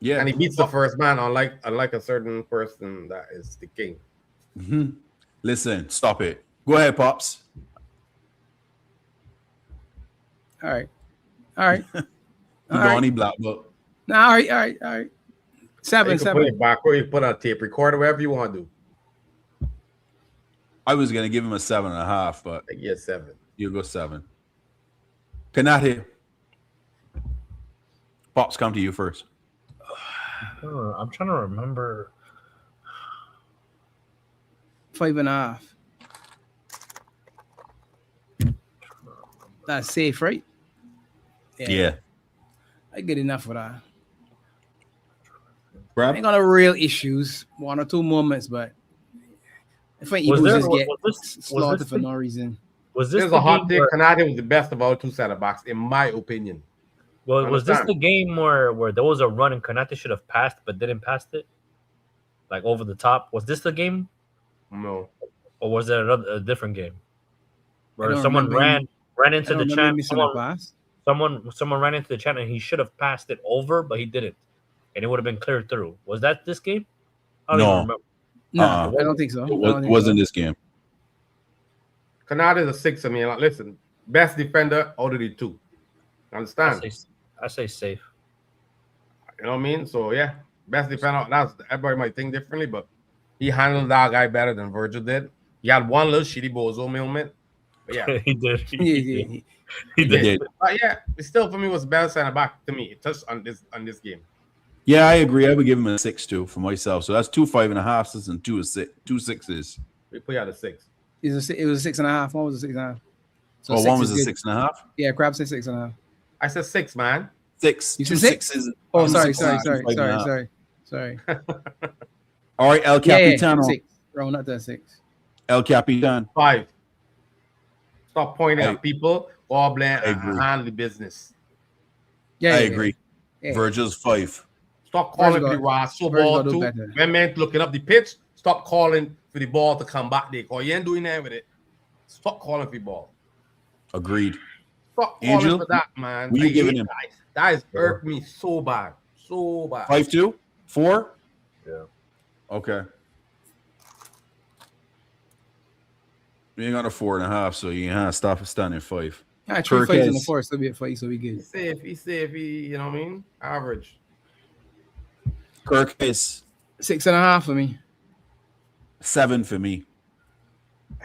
And he beats the first man, unlike a certain person that is the king. Mm-hmm. Listen, stop it. Go ahead, Pops. All right. Donnie Black book. No, all right. 7. Put it back or you put on a tape recorder, whatever you want to do. I was gonna give him a 7.5, but I get 7. You go 7. Kanate. Pops, come to you first. I'm trying to remember. 5.5. That's safe, right? Yeah. I get enough for that. Brad? I ain't got no real issues. 1 or 2 moments, but I think Eagles just get slaughtered for no reason. Was this a hot take? Canada was the best of our 2 center backs, in my opinion. Well, was this the game where there was a run and Kanate should have passed but didn't pass it? Like over the top? Was this the game? No. Or was it a different game? Where someone ran into the channel. Someone ran into the channel and he should have passed it over, but he didn't. And it would have been cleared through. Was that this game? I don't even remember. No, I don't think so. It wasn't this game. Canada is a 6. I mean, listen, best defender out of the 2. Understand? I say safe. You know what I mean? So yeah, best defender. That's everybody might think differently, but he handled that guy better than Virgil did. He had one little shitty bozo moment. But yeah, he did. He did. But yeah, it still for me was better center back to me. It touched on this game. Yeah, I agree. I would give him a 6 too for myself. So that's 2 5.5s and 2 6s. We put out a 6. It was a 6.5. One was a 6.5. So one was a 6.5. Yeah, Crab said 6.5. I said 6, man. 6. You Two said 6s. Oh, sorry. All right, El Capitano. 6. Round up to 6. El Capitan. 5. Stop pointing at people. All blame and handle the business. Yeah, I agree. Yeah. Virgil's 5. Stop calling the Ross so ball too. When man looking up the pitch, Stop calling for the ball to come back there. Because you ain't doing that with it. Stop calling for the ball. Agreed. Stop calling Angel, for that, man. what you giving him? That has irked me so bad. So bad. 5-2? 4? Yeah. Okay. You ain't got a 4.5, so you can't stop standing 5. Yeah, 3 fights in the Kirkes. first, so be a fight, so we good. He's safe, you know what I mean? Average. Kirk is 6.5 for me. 7 for me.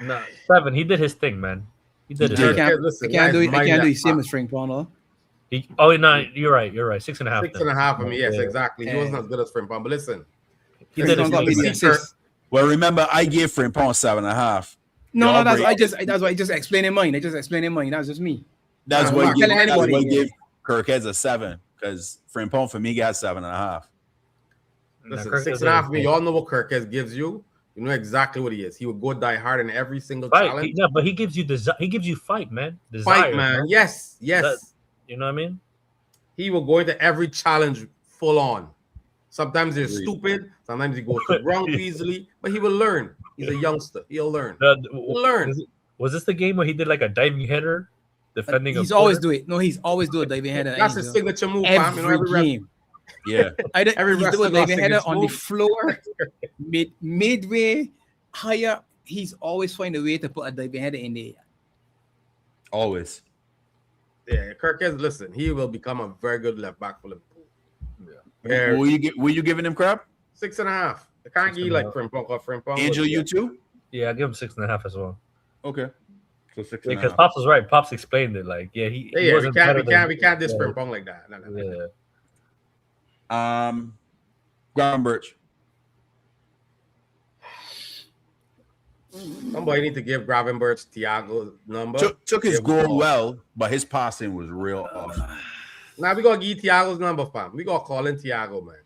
No, 7. He did his thing, man. He did He his did. thing. I can't do the same as Frank Paul. Oh no, you're right. 6.5. 6.5 for me. Yes, Yeah. exactly. He wasn't as good as Frimpong, but listen. He did his got me thing. 6. Well, remember, I gave Frimpong 7.5. No, Y'all that's break- why I just explaining mine. I just explaining mine. That's just me. That's I'm why not you telling anybody, give Kirkhead's a 7 because Frimpong for me got 7.5. Listen, Kirk 6.5 is for me. Y'all know what Kirkes gives you. You know exactly what he is. He would go die hard in every single fight. challenge. But he gives you he gives you fight, man. Desire, Fight, man. Yes. You know what I mean? He will go into every challenge full on. Sometimes they're Agreed. stupid. Sometimes he goes to ground easily, but he will learn. He's a youngster. He'll learn. He'll learn. Was this the game where he did like a diving header, defending? He's a always corner? do it. No, he's always do a diving header. That's his signature move, fam. You know, Every rep- game. Yeah. Every He's wrestler doing got diving header signature on the move. floor, midway, higher. He's always find a way to put a diving header in there. Always. Yeah, Kirkes, listen, he will become a very good left back for Liverpool. Yeah. Were you giving him crap? 6.5. I can't give you like Frimpong or Frimpong. Angel, you too? Yeah, I give him 6.5 as well. Okay. So 6.5. Because Pops was right. Pops explained it. Like, yeah, he Yeah, we wasn't better we can't diss Frimpong like that. No. Yeah. Graham Birch. Somebody need to give Gravenberch Thiago's number. Took his Yeah, goal well, but his passing was real off. Now we gotta give Thiago's number, fam. We gotta call in Thiago, man.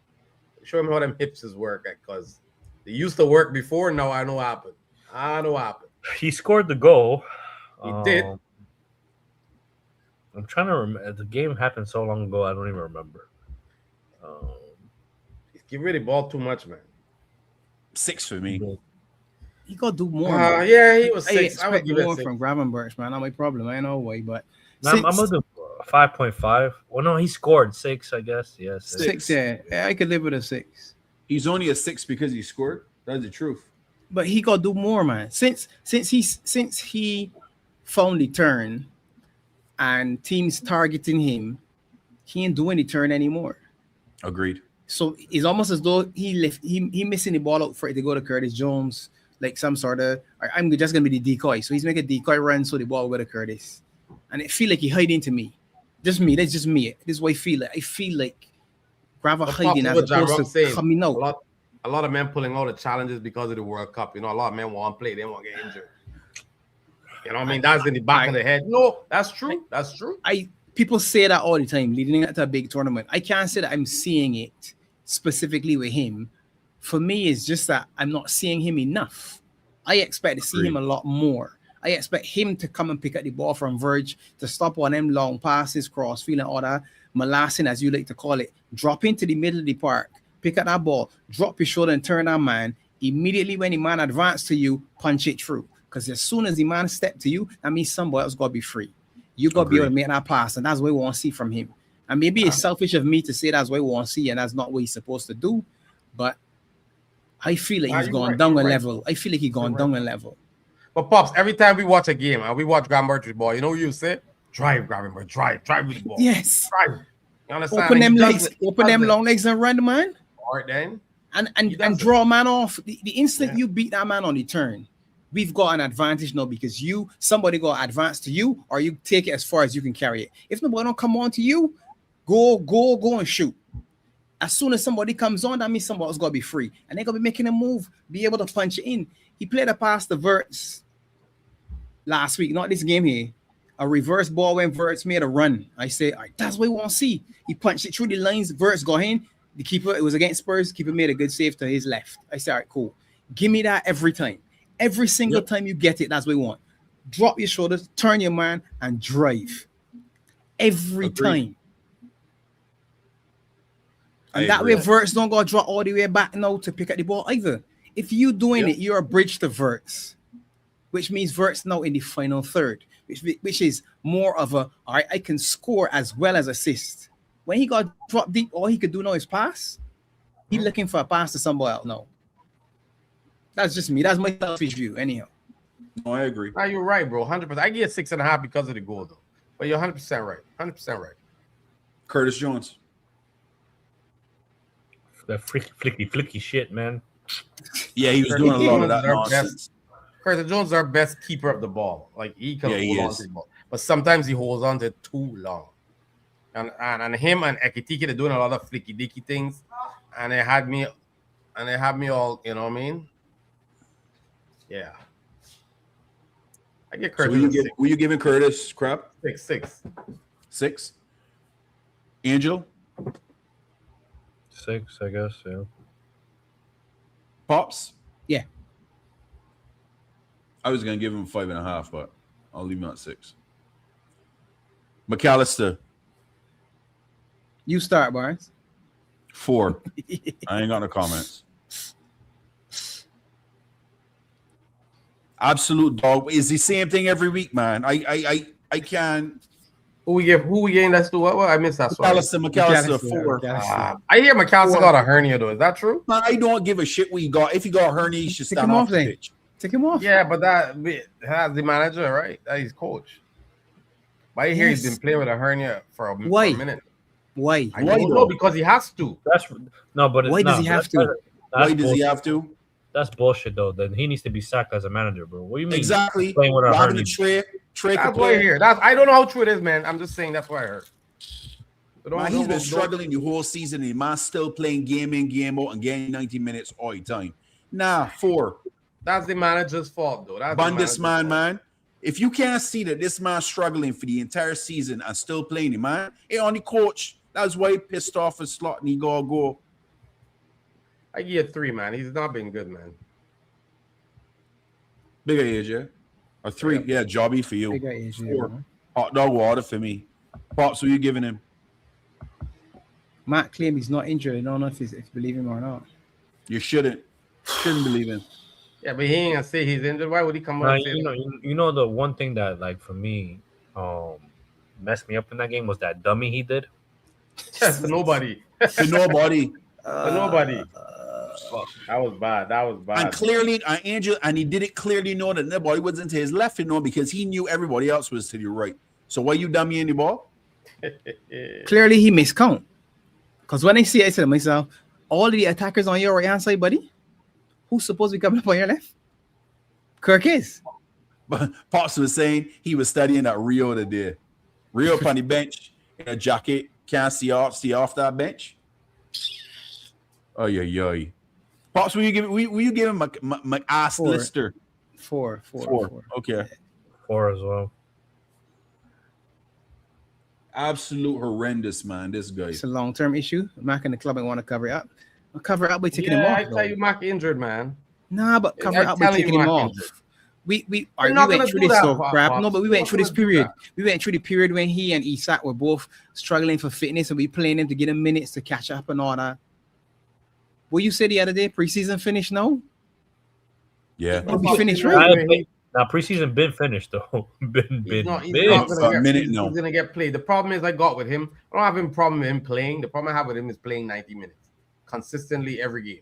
Show him how them hips is work, because they used to work before. Now I know what happened. He scored the goal. He did. I'm trying to remember. The game happened so long ago, I don't even remember. Give rid of the ball too much, man. 6 for me. He got to do more. Man. Yeah, he was I 6. I would expect give it more 6. from Gravenberch, man. Not my problem. I know why, but I'm gonna do 5.5. Well, no, he scored 6, I guess. Yes, 6. Yeah, I could live with a 6. He's only a 6 because he scored. That's the truth. But he got to do more, man. Since he found the turn and teams targeting him, he ain't doing the turn anymore. Agreed. So it's almost as though he missing the ball out for it to go to Curtis Jones, like some sort of. I'm just gonna be the decoy. So he's making a decoy run, so the ball will go to Curtis, and it feel like he hiding to me. Just me. That's just me. This is what I feel like. I feel like Grava hiding as opposed to coming out. A lot of men pulling out the challenges because of the World Cup. You know, a lot of men want to play. They want to get injured. You know what I mean? That's in the back of the head. No, that's true. That's true. People say that all the time, leading into a big tournament. I can't say that I'm seeing it specifically with him. For me, it's just that I'm not seeing him enough. I expect to see him a lot more. I expect him to come and pick up the ball from Verge, to stop on them long passes, cross field, and all that molassin, as you like to call it. Drop into the middle of the park, pick up that ball, drop your shoulder and turn that man. Immediately when the man advances to you, punch it through. Because as soon as the man step to you, that means somebody else got to be free. You got to be able to make that pass, and that's what we want to see from him. And maybe it's selfish of me to say that's what we want to see, and that's not what he's supposed to do. But I feel like he's gone down a level. I feel like he's gone down a level. But Pops, every time we watch a game and we watch Gravenberch with the ball, you know what you say? Drive, Gravenberch, drive with the ball. Yes. Drive. You understand? Open them legs, open them long legs and run, man. All right, then. And draw a man off. The instant you beat that man on the turn, we've got an advantage now because somebody got advance to you, or you take it as far as you can carry it. If nobody don't come on to you, go and shoot. As soon as somebody comes on, that means somebody's got to be free. And they're going to be making a move, be able to punch it in. He played a pass to Wirtz last week, not this game here. A reverse ball when Wirtz made a run. I say, all right, that's what we want to see. He punched it through the lines. Wirtz got in. The keeper, it was against Spurs. Keeper made a good save to his left. I said, all right, cool. Give me that every time. Every single time you get it, that's what we want. Drop your shoulders, turn your man, and drive. Every time. And that way, Wirtz don't go drop all the way back now to pick up the ball either. if you doing Yeah. it, you're a bridge to Wirtz, which means Wirtz now in the final third, which is more of a all right, I can score as well as assist. When he got dropped deep, all he could do now is pass. He's looking for a pass to somebody else. No. That's just me. That's my selfish view, anyhow. No, I agree. Nah, you're right, bro. 100%. I get 6.5 because of the goal, though. But you're 100% right. 100% right. Curtis Jones. That flicky shit, man. Yeah, he was Curtis doing a lot of Jones that is our nonsense. Curtis Jones is our best keeper of the ball. Like, he can Yeah, he hold on is. to the ball. But sometimes he holds on to it too long. And him and Ekitike, they're doing a lot of flicky dicky things. And they had me all, you know what I mean? Yeah. I get So Curtis were you giving Curtis crap? 6. 6? Angel? 6, I guess. Yeah. Pops? Yeah. I was gonna give him 5.5, but I'll leave him at 6. McAllister, You start, Barnes. 4. I ain't got no comments. Absolute dog. It's the same thing every week, man. I can't. Who we getting that's to what? I missed that. Sorry. McAllister 4. I hear McAllister got a hernia though. Is that true? Man, I don't give a shit what he got. If he got a hernia, he should Take stand him off off the then. pitch. Take him off. Yeah, but that's the manager, right? That he's coach. But I hear he's Yes. been playing with a hernia for a Why? minute. Why? I don't know because he has to. That's no, but Why does he have to? Why does he have to? That's bullshit, though. Then he needs to be sacked as a manager, bro. What do you mean? Exactly. Playing with a Robbing hernia? the Trey could That's what I play. hear. I don't know how true it is, man. I'm just saying that's what I heard. So Man, he's been struggling the whole season. And the man's still playing game in, game out, and getting 90 minutes all the time. Nah, 4. That's the manager's fault, though. That's Bundesman, man. If you can't see that this man's struggling for the entire season and still playing it, man, it on the coach. That's why he pissed off his slot and he gotta go. I give it 3, man. He's not been good, man. Bigger age, yeah? Or 3, yeah, jobby for you. Bigger age, 4. yeah. Hot dog water for me. Pops, what you giving him? Matt claimed he's not injured. I don't know if you believe him or not. You shouldn't believe him. Yeah, but he ain't gonna say he's injured. Why would he come out Nah, and say you know the one thing that, like, for me, messed me up in that game was that dummy he did. Yes, nobody. To nobody. Nobody. Fuck, that was bad. And clearly, Angel, and he did it clearly know that nobody was into his left, because he knew everybody else was to the right. So why you dummy in the ball? Clearly, he miscount. Because when I see it, I said to myself, all the attackers on your right hand side, buddy, who's supposed to be coming up on your left? Kirk is. But Pops was saying he was studying that Rio today. Rio up on the bench in a jacket, can't see off that bench. Oh yeah. Pops, will you give him my ass 4. lister? 4. 4. Okay. 4 as well. Absolute horrendous, man. This guy. It's a long-term issue. Mac and the club want to cover it up. I'll cover it up by taking him Yeah, off. I tell though. you, Mac injured, man. Nah, but cover I it up by tell you, taking him Mac off. injured. We We're not went gonna through do this that, so crap. Pops. No, but we We're went not through this gonna do period. that. We went through the period when he and Isak were both struggling for fitness, and we playing them to get him minutes to catch up and all that. What you said the other day, preseason finished now? Yeah. It'll be finished, Nah, right? Now preseason been finished though. been He's not A minute he's now. gonna get played. The problem is I got with him. I don't have a problem with him playing. The problem I have with him is playing 90 minutes consistently every game.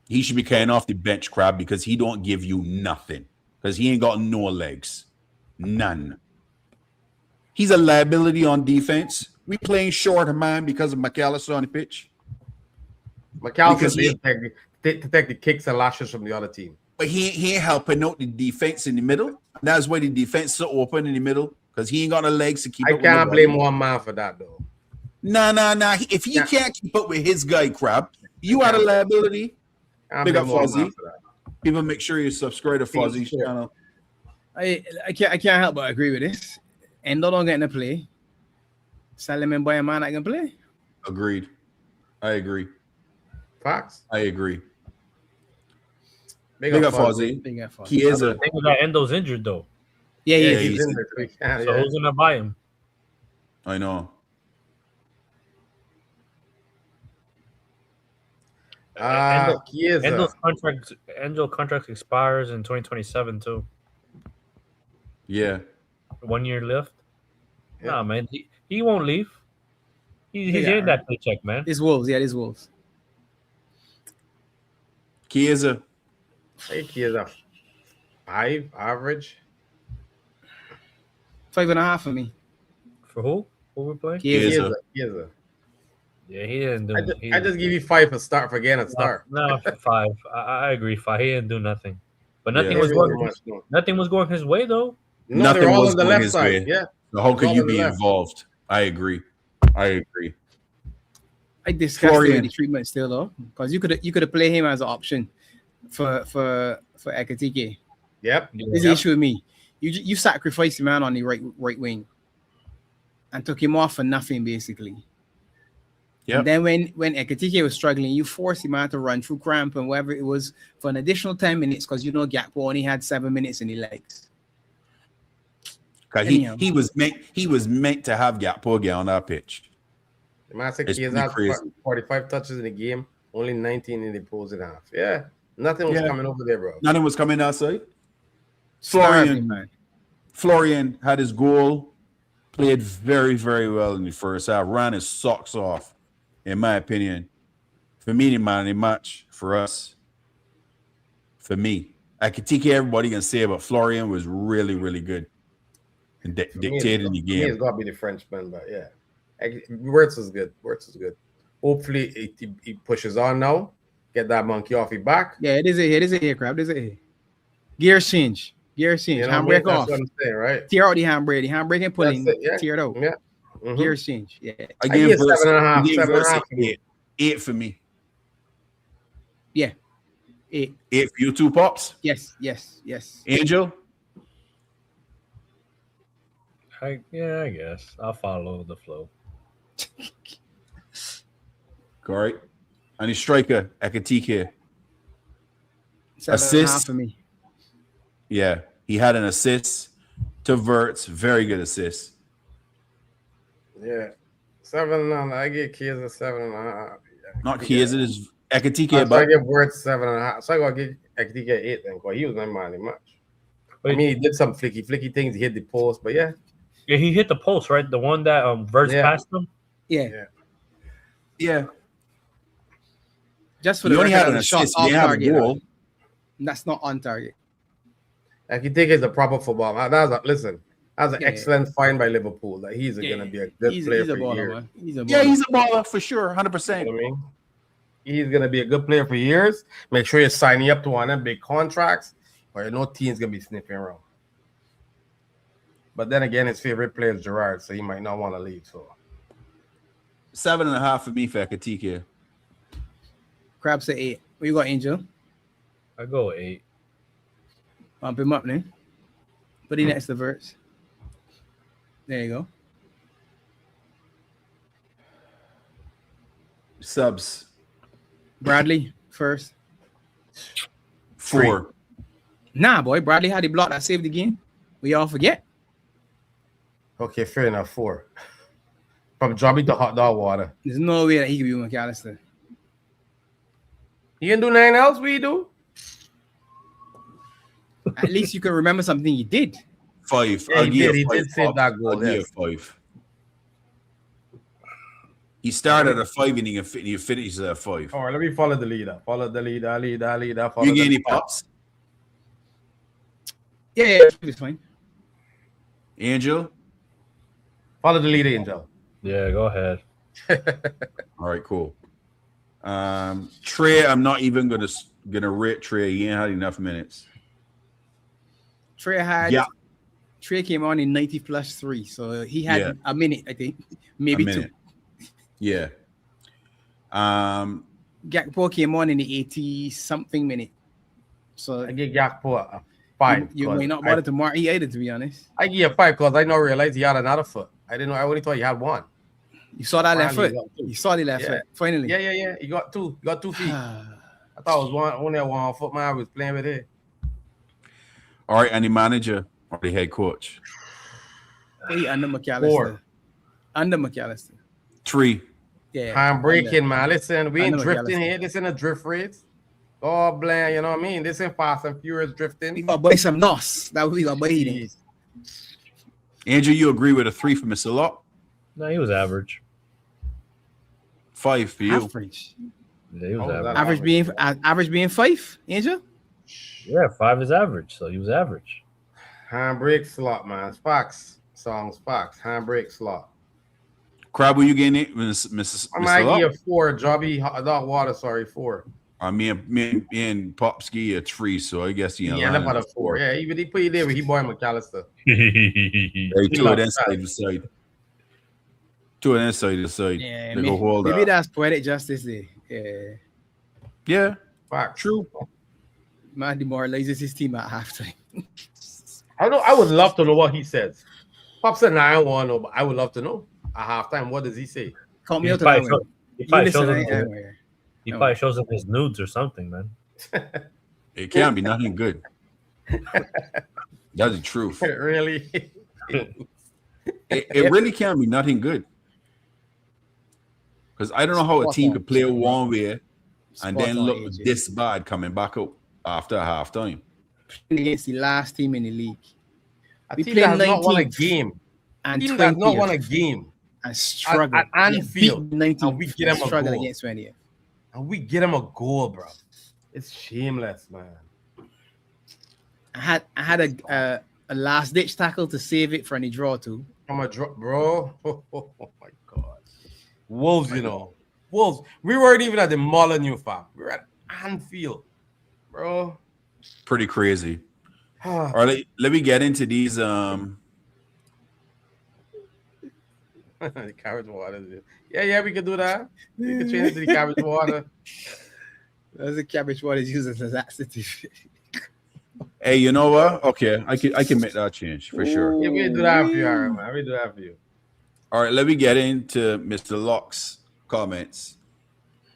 He should be carrying off the bench, crab, because he don't give you nothing. Because he ain't got no legs. None. He's a liability on defense. We playing short, man, because of McAllister on the pitch. McAllister Because he- detect the kicks and lashes from the other team. But he ain't helping out the defense in the middle. That's why the defense is so open in the middle, because he ain't got no legs to keep I up with can't nobody. blame one man for that though. Nah. If he Yeah. can't keep up with his guy, crap, you are a liability. Can't Big up blame one Fozzie. man for that. People, make sure you subscribe to Fozzie's Sure. channel. I can't help but agree with this. Endo don't get to play. Salomon boy a man that can play. Agreed. I agree. Facts. I agree. Big Big up up Fozzie. Fozzie. Big up for He is a The thing is that Endo's injured though. Yeah, Yeah, yeah. he's he's- in there. So he can't, So yeah. who's gonna buy him? I know. Enzo contract expires in 2027 too. Yeah. 1 year left. Yeah. Nah, man, he won't leave. He's Yeah, getting that paycheck, man. It's Wolves. Yeah, it's Wolves. Chiesa. I think Chiesa 5 average. 5.5 for me. For who? Who we playing? Chiesa. Chiesa. Yeah, he didn't do. I just give you 5 for start for getting a start. No, 5. I agree. 5. He didn't do nothing, but nothing Yeah. was He going. wasn't much, no. Nothing was going his way though. No, Nothing they're all was on the going left his side. way. Yeah. So how could all you on the be left. involved? I agree. I discussed Florian. the treatment still though, because you could play him as an option for Ekatike. Yep. This is the issue with me. You sacrificed the man on the right wing and took him off for nothing basically. Yep. And then when Ekatike was struggling, you forced him out to run through cramp and whatever it was for an additional 10 minutes because Gakpo only had 7 minutes in the legs. Because he was meant to have Gakpo get on that pitch. The man said It's Chiesa pretty had crazy. 45 touches in the game, only 19 in the opposing half. Yeah. Nothing was coming over there, bro. Nothing was coming outside. Starving, man. Florian had his goal, played very, very well in the first half, ran his socks off, in my opinion. For me, the man of the match, for us, for me. I could take everybody can say, but Florian was really, really good and dictated the game. He's got to be the Frenchman, but yeah. Wirtz is good. Hopefully, he pushes on now, get that monkey off his back. Yeah, it is a aircraft. It is a gear change. You know Handbrake that's off. what I'm saying, right? Tear out the handbrake. The handbrake and pulling. That's it, yeah. Tear it out. Yeah. Mhm. Gear change. Yeah. I give gave it Wirtz 7.5, I gave Wirtz 7.5 an for me. 8 for me. Yeah. 8. 8 for you two, Pops. Yes. Angel? I guess I'll follow the flow. All right. And the striker, Ekatike. 7.5 Assist. for me. Yeah. He had an assist to Wirtz. Very good assist. Yeah. 7. I get Chiesa 7.5. Not Chiesa, it is Ekatike. So I But give Wirtz 7.5. So I gotta give Ekatike 8 then, because he was not minding much. I Wait. mean, he did some flicky things. He hit the post, but yeah. Yeah, he hit the post, right? The one that Wirtz passed him. Yeah. yeah. Just for He the only record, had an the shot assist. He off didn't have a target. goal. That's not on target. Ekatike is a proper football. That's an Yeah. excellent find by Liverpool. Like he's gonna be a good player He's a for baller, years. man. He's a baller. Yeah, he's a baller for sure, You 100%. know what I mean? He's gonna be a good player for years. Make sure you're signing up to one of them big contracts, or no team's gonna be sniffing around. But then again, his favorite player is Gerrard, so he might not want to leave. So 7.5 for me for Ekatike. Crabs at 8. What you got, Angel? I go 8. Bump him up, then. Put him next to Wirtz. There you go. Subs. Bradley first. 4. Nah, boy. Bradley had the block that saved the game. We all forget. okay, fair enough. 4. From dropping to hot dog water. There's no way that he could be McAllister. You can do nothing else. We do. At least you can remember something he did. 5. Yeah, I'll he give did. He you 5. did save that goal, I'll give you yes. 5. He started at 5 and he finishes at 5. All right, let me follow the leader. Follow the leader. Follow You the get any leader. pops? Yeah, it's fine. Angel? Follow the leader, Angel. Yeah, go ahead. All right, cool. Trey, I'm not even gonna rate Trey. He ain't had enough minutes. Trey came on in 90 plus 3, so he had a minute, I think, maybe 2. Yeah. Gakpo came on in the 80 something minute. So I give Gakpo a 5. you may not bother to mark he either, to be honest. I give you a 5 because I now realized he had another foot. I didn't know. I only thought he had one. You saw that left Finally, foot. he got 2. You saw the left foot. Finally. Yeah. He got 2. He got 2 feet. I thought it was only a 1 foot man I was playing with it. All right, and the manager or the head coach? Hey, under McAllister. 4. Under McAllister. 3. Yeah. Handbraking, man. Listen, we I ain't know drifting McAllister. here. Listen to drift rates. Oh, bland, you know what I mean? This ain't Fast and Furious We drifting. gotta buy some NOS. That we gotta buy it. Jeez. Andrew, you agree with a 3 for Mr. Lock? No, he was average. 5 for you. Average. Yeah, he was Oh, average. that- Average being 5, Angel? Yeah, 5 is average, so he was average. Handbrake slot, man. Fox songs, Fox. Handbrake slot. Crab, will you getting it, Mr. I might give you Lock? a 4. Jobby, not water, sorry, 4. Me and Pops give you a 3, so I guess you know. Yeah, about a 4. Yeah, even he put you there, but he boy McAllister. Hey, He 2 of loves them that. side to side. 2 of them side to side. Yeah, They go hold maybe up. that's poetic justice there. Yeah. Yeah, Fox. true. Man demoralizes his team at halftime. I would love to know what he says. Pop said 9-1, but I would love to know at halftime. What does he say? Call me He out to probably that show- one. he You probably listen shows him anytime, his- yeah. he probably shows him his nudes or something, man. It can't be nothing good. That's the truth. Really? It really can't be nothing good. Because I don't know how a team could play one way and Spot then on, look AJ. this bad coming back up after halftime. Against the last team in the league. A We team played that has not won a 19th game. and Team that has not won a 20th game. and struggle. At Anfield, 19th and we get and them a struggle goal. against 20th. And we get him a goal, bro. It's shameless, man. I had a last ditch tackle to save it for any draw too. I'm a drop, bro. Oh my god. Wolves, you know. Wolves. We weren't even at the Molyneux, fam. We were at Anfield, bro. Pretty crazy. All right, let me get into these. The carriage water. Yeah, we could do that. We could change it to the carriage water. That's a cabbage water is used as a laxative. Hey, you know what? Okay, I can make that change for sure. Yeah, we do that for you, Aaron, man. We do that for you. All right, let me get into Mr. Locke's comments.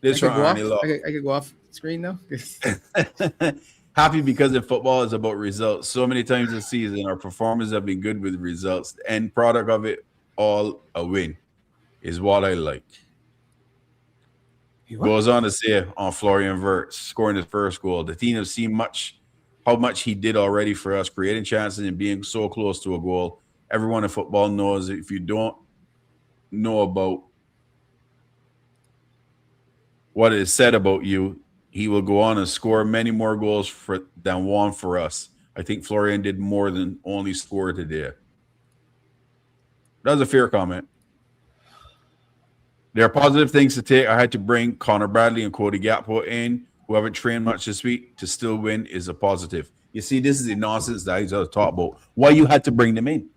This from Arnie Locke. I could go off screen now. Happy because in football is about results. So many times this season, our performers have been good with results. The end product of it all a win is what I like. Goes on to say on Florian Wirtz scoring his first goal. The team has seen how much he did already for us, creating chances and being so close to a goal. Everyone in football knows if you don't know about what is said about you, he will go on and score many more goals than one for us. I think Florian did more than only score today. That was a fair comment. There are positive things to take. I had to bring Connor Bradley and Cody Gakpo in, who haven't trained much this week, to still win is a positive. You see, this is the nonsense that he's talking about. Why you had to bring them in?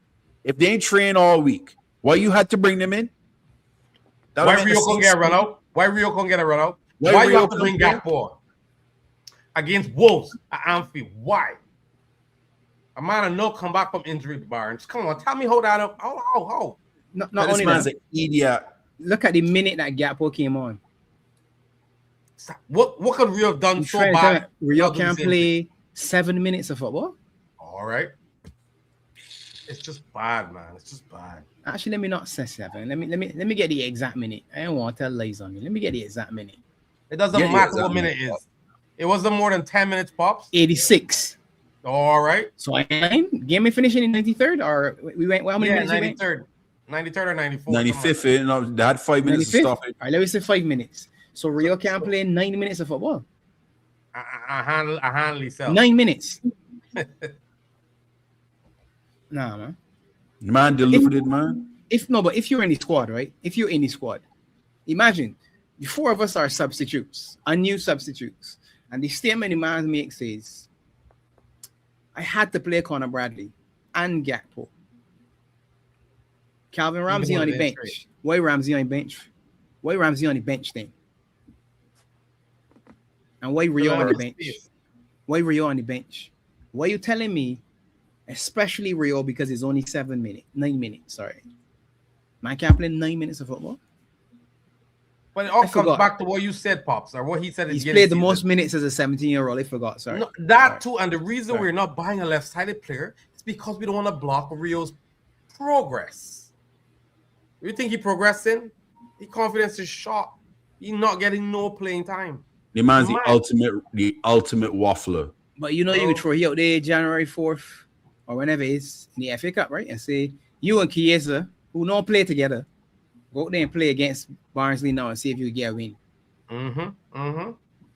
If they ain't trained all week, why you had to bring them in? Why Rio can get a run out? Why Rio can get a run out? Why you have to bring Gakpo against Wolves at Anfield? Why? A man of no come back from injury, Barnes. Come on, tell me how that up. How? Not This only man's that, an idiot. look at the minute that Gakpo came on. What could Rio have done so bad? Rio can play 7 minutes of football. All right. It's just bad, man. It's just bad. Actually, let me not say 7. Let me get the exact minute. I don't want to tell lies on you. Let me get the exact minute. It doesn't matter what minute it is. It wasn't more than 10 minutes, Pops. 86. All right. So game may finish in the 93rd, or we went. Well, how many minutes? 93rd. 93rd or 94th. 95th, they had 5 minutes to 95th? stop it. All right, let me say 5 minutes. So Rio can play 90 minutes of football. I handle myself. 9 minutes. Nah, man. Man deluded, man. But if you're in the squad, right? If you're in the squad, imagine the 4 of us are substitutes, unused substitutes. And the statement the man makes is, I had to play Connor Bradley and Gakpo. Calvin Ramsey on the bench. Why Ramsey on the bench? Why Ramsey on the bench then? And why Rio on the bench? Why Rio on the bench? Why are you telling me, especially Rio, because it's only 9 minutes, sorry. Man can't play 9 minutes of football. But it all comes back to what you said, Pops, or what he said. He's played the most minutes as a 17-year-old. I forgot, sorry. No, that too, and the reason we're not buying a left-sided player is because we don't want to block Rio's progress. You think he progressing? His confidence is shot. He's not getting no playing time. The man's the Man. ultimate waffler. But you know, you could throw he out there January 4th or whenever it's in the FA Cup, right? And say, you and Chiesa, who don't play together, go out there and play against Barnsley now and see if you get a win.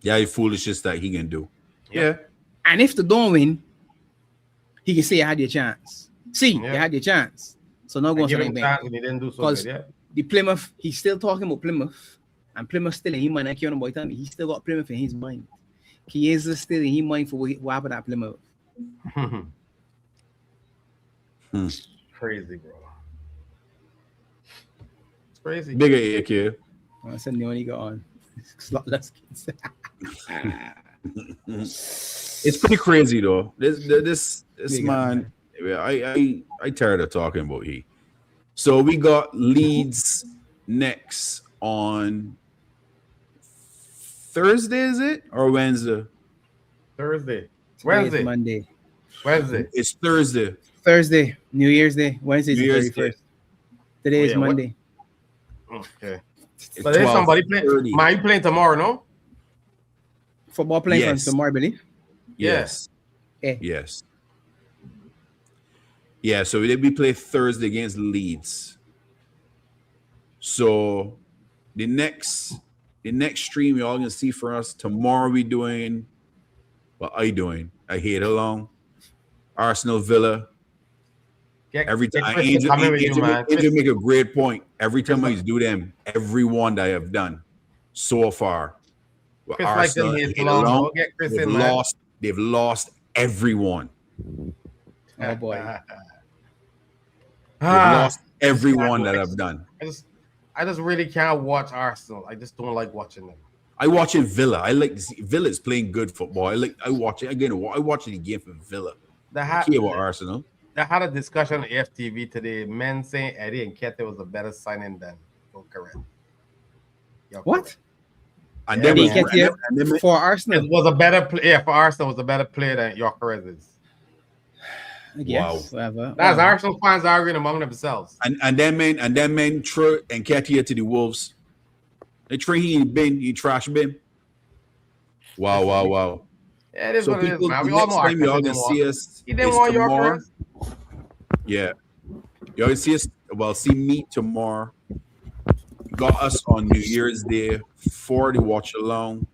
Yeah, the foolishness that he can do. Yeah. And if they don't win, he can say, I had your chance. See, you had your chance. So now go Give to him the chance and he didn't do so good, yeah. The Plymouth, he's still talking about Plymouth. And Plymouth still in his mind. I can't remember what he still got Plymouth in his mind. Chiesa still in his mind for what happened at Plymouth. Crazy, bro. It's crazy. Bigger AK. That's the new one he got on. Slotless kids. It's pretty crazy though. This Big man, I tired of talking about he. So we got Leeds next on Thursday, is it? Or Wednesday? Thursday. Wednesday. Monday. Wednesday. It's Thursday. Thursday. New Year's Day. Wednesday's New the Year's 31st. Day. Today is Monday. Okay. It's So there's somebody 12:30. playing. Man, you playing tomorrow, no? Football playing Yes. from tomorrow, Billy. Yes. Eh. Yes. Yeah, so we play Thursday against Leeds. So the next stream y'all gonna see for us tomorrow. We doing what I doing? I hate along Arsenal Villa. Every time Angel make a great point. Every time I do them, everyone that I have done so far. With Chris Arsenal, like them hate hates along, along, bro. Get Chris they've in, man. lost everyone. Oh boy. They've lost everyone that I've done. I just really can't watch Arsenal. I just don't like watching them. I watch in Villa. I like to see Villa's playing good football. I watch it again. I watch the game for Villa. I care about Arsenal. I had a discussion on FTV today. Men saying Eddie and Kete was a better signing than Correct. What? And Yeah, then for Arsenal. It was a better player for Arsenal. Was a better player than Gyökeres is. I guess. Whatever. That's Arsenal fans arguing among themselves. and then men throw and Ketia to the Wolves. They train he trash bin. Wow. Yeah, it is So what it is, people, man. We the all next know time y'all Arsenal gonna didn't see want. us He didn't is want tomorrow. Gyökeres. Yeah. Y'all gonna see us. Well, see me tomorrow. Got us on New Year's Day for the watch along,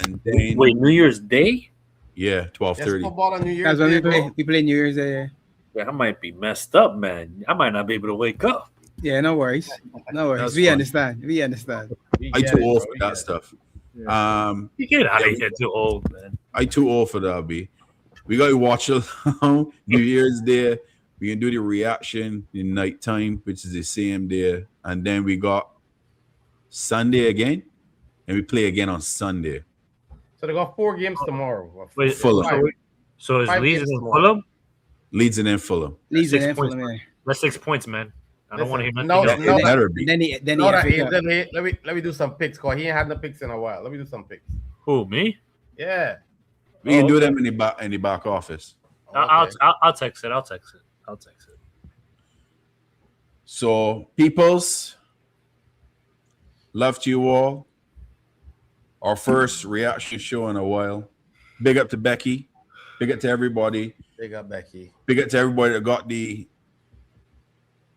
and then Wait, New Year's Day? yeah, 12:30. Yes, football on New Year's That's when Day, we play. bro. We play New Year's Day. Yeah, I might be messed up, man. I might not be able to wake up. Yeah, no worries. No worries. That's We fine. understand. We understand. We I get too it, old bro. for We that get it. stuff. You get out of here too old, man. I too old for that. B. We got to watch along New Year's Day. We can do the reaction in nighttime, which is the same day, and then we got Sunday again, and we play again on Sunday. So they got 4 games tomorrow. Wait, Fulham. So is 5 Leeds games and tomorrow. Fulham? Leeds and then Fulham. Leeds Six and points, Fulham, man. That's 6 points, man. I don't want to hear nothing No, else. no, It better be. Then the No, that FA is, Cup. let me do some picks, cause he ain't had no picks in a while. Let me do some picks. Who, me? Yeah. We can Oh, do okay. them in the back office. I'll text it. I'll text it. So, peoples, love to you all. Our first reaction show in a while. Big up to Becky. Big up to everybody. Big up Becky. Big up to everybody that got the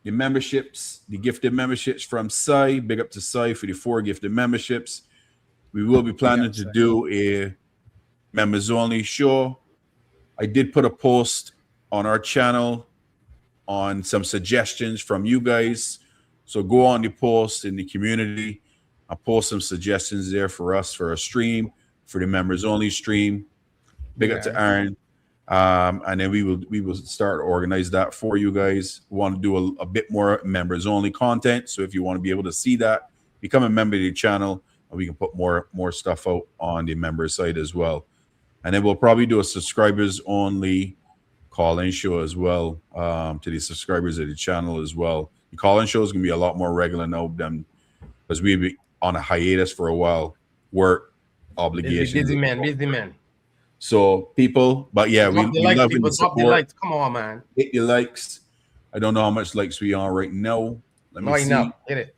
memberships, the gifted memberships from Sai. Big up to Sai for the 4 gifted memberships. We will be planning to do a members only show. I did put a post on our channel on some suggestions from you guys. So go on the post in the community. I'll post some suggestions there for us for a stream, for the members only stream. Big up to Aaron. And then we will start to organize that for you guys. We want to do a bit more members only content. So if you want to be able to see that, become a member of the channel, and we can put more stuff out on the member site as well. And then we'll probably do a subscribers only call-in show as well, to the subscribers of the channel as well. The call-in show is gonna be a lot more regular now than because we'll be on a hiatus for a while. Work obligations. Busy man. So people, but yeah, we love the Drop the support. likes. Come on, man. Hit your likes. I don't know how much likes we on right now. Let me No, see. enough. Hit it.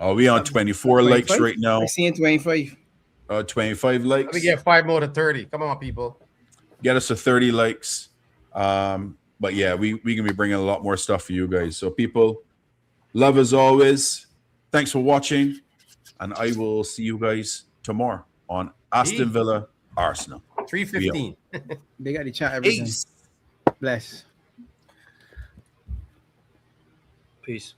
We on 24 likes 25? right now. I see 25. 25 Let likes. me get 5 more to 30. Come on, people. Get us to 30 likes. But yeah, we can be bringing a lot more stuff for you guys. So people, love as always. Thanks for watching, and I will see you guys tomorrow on Aston Villa Arsenal. 3:15. They got the chat everything. Peace. Bless. Peace.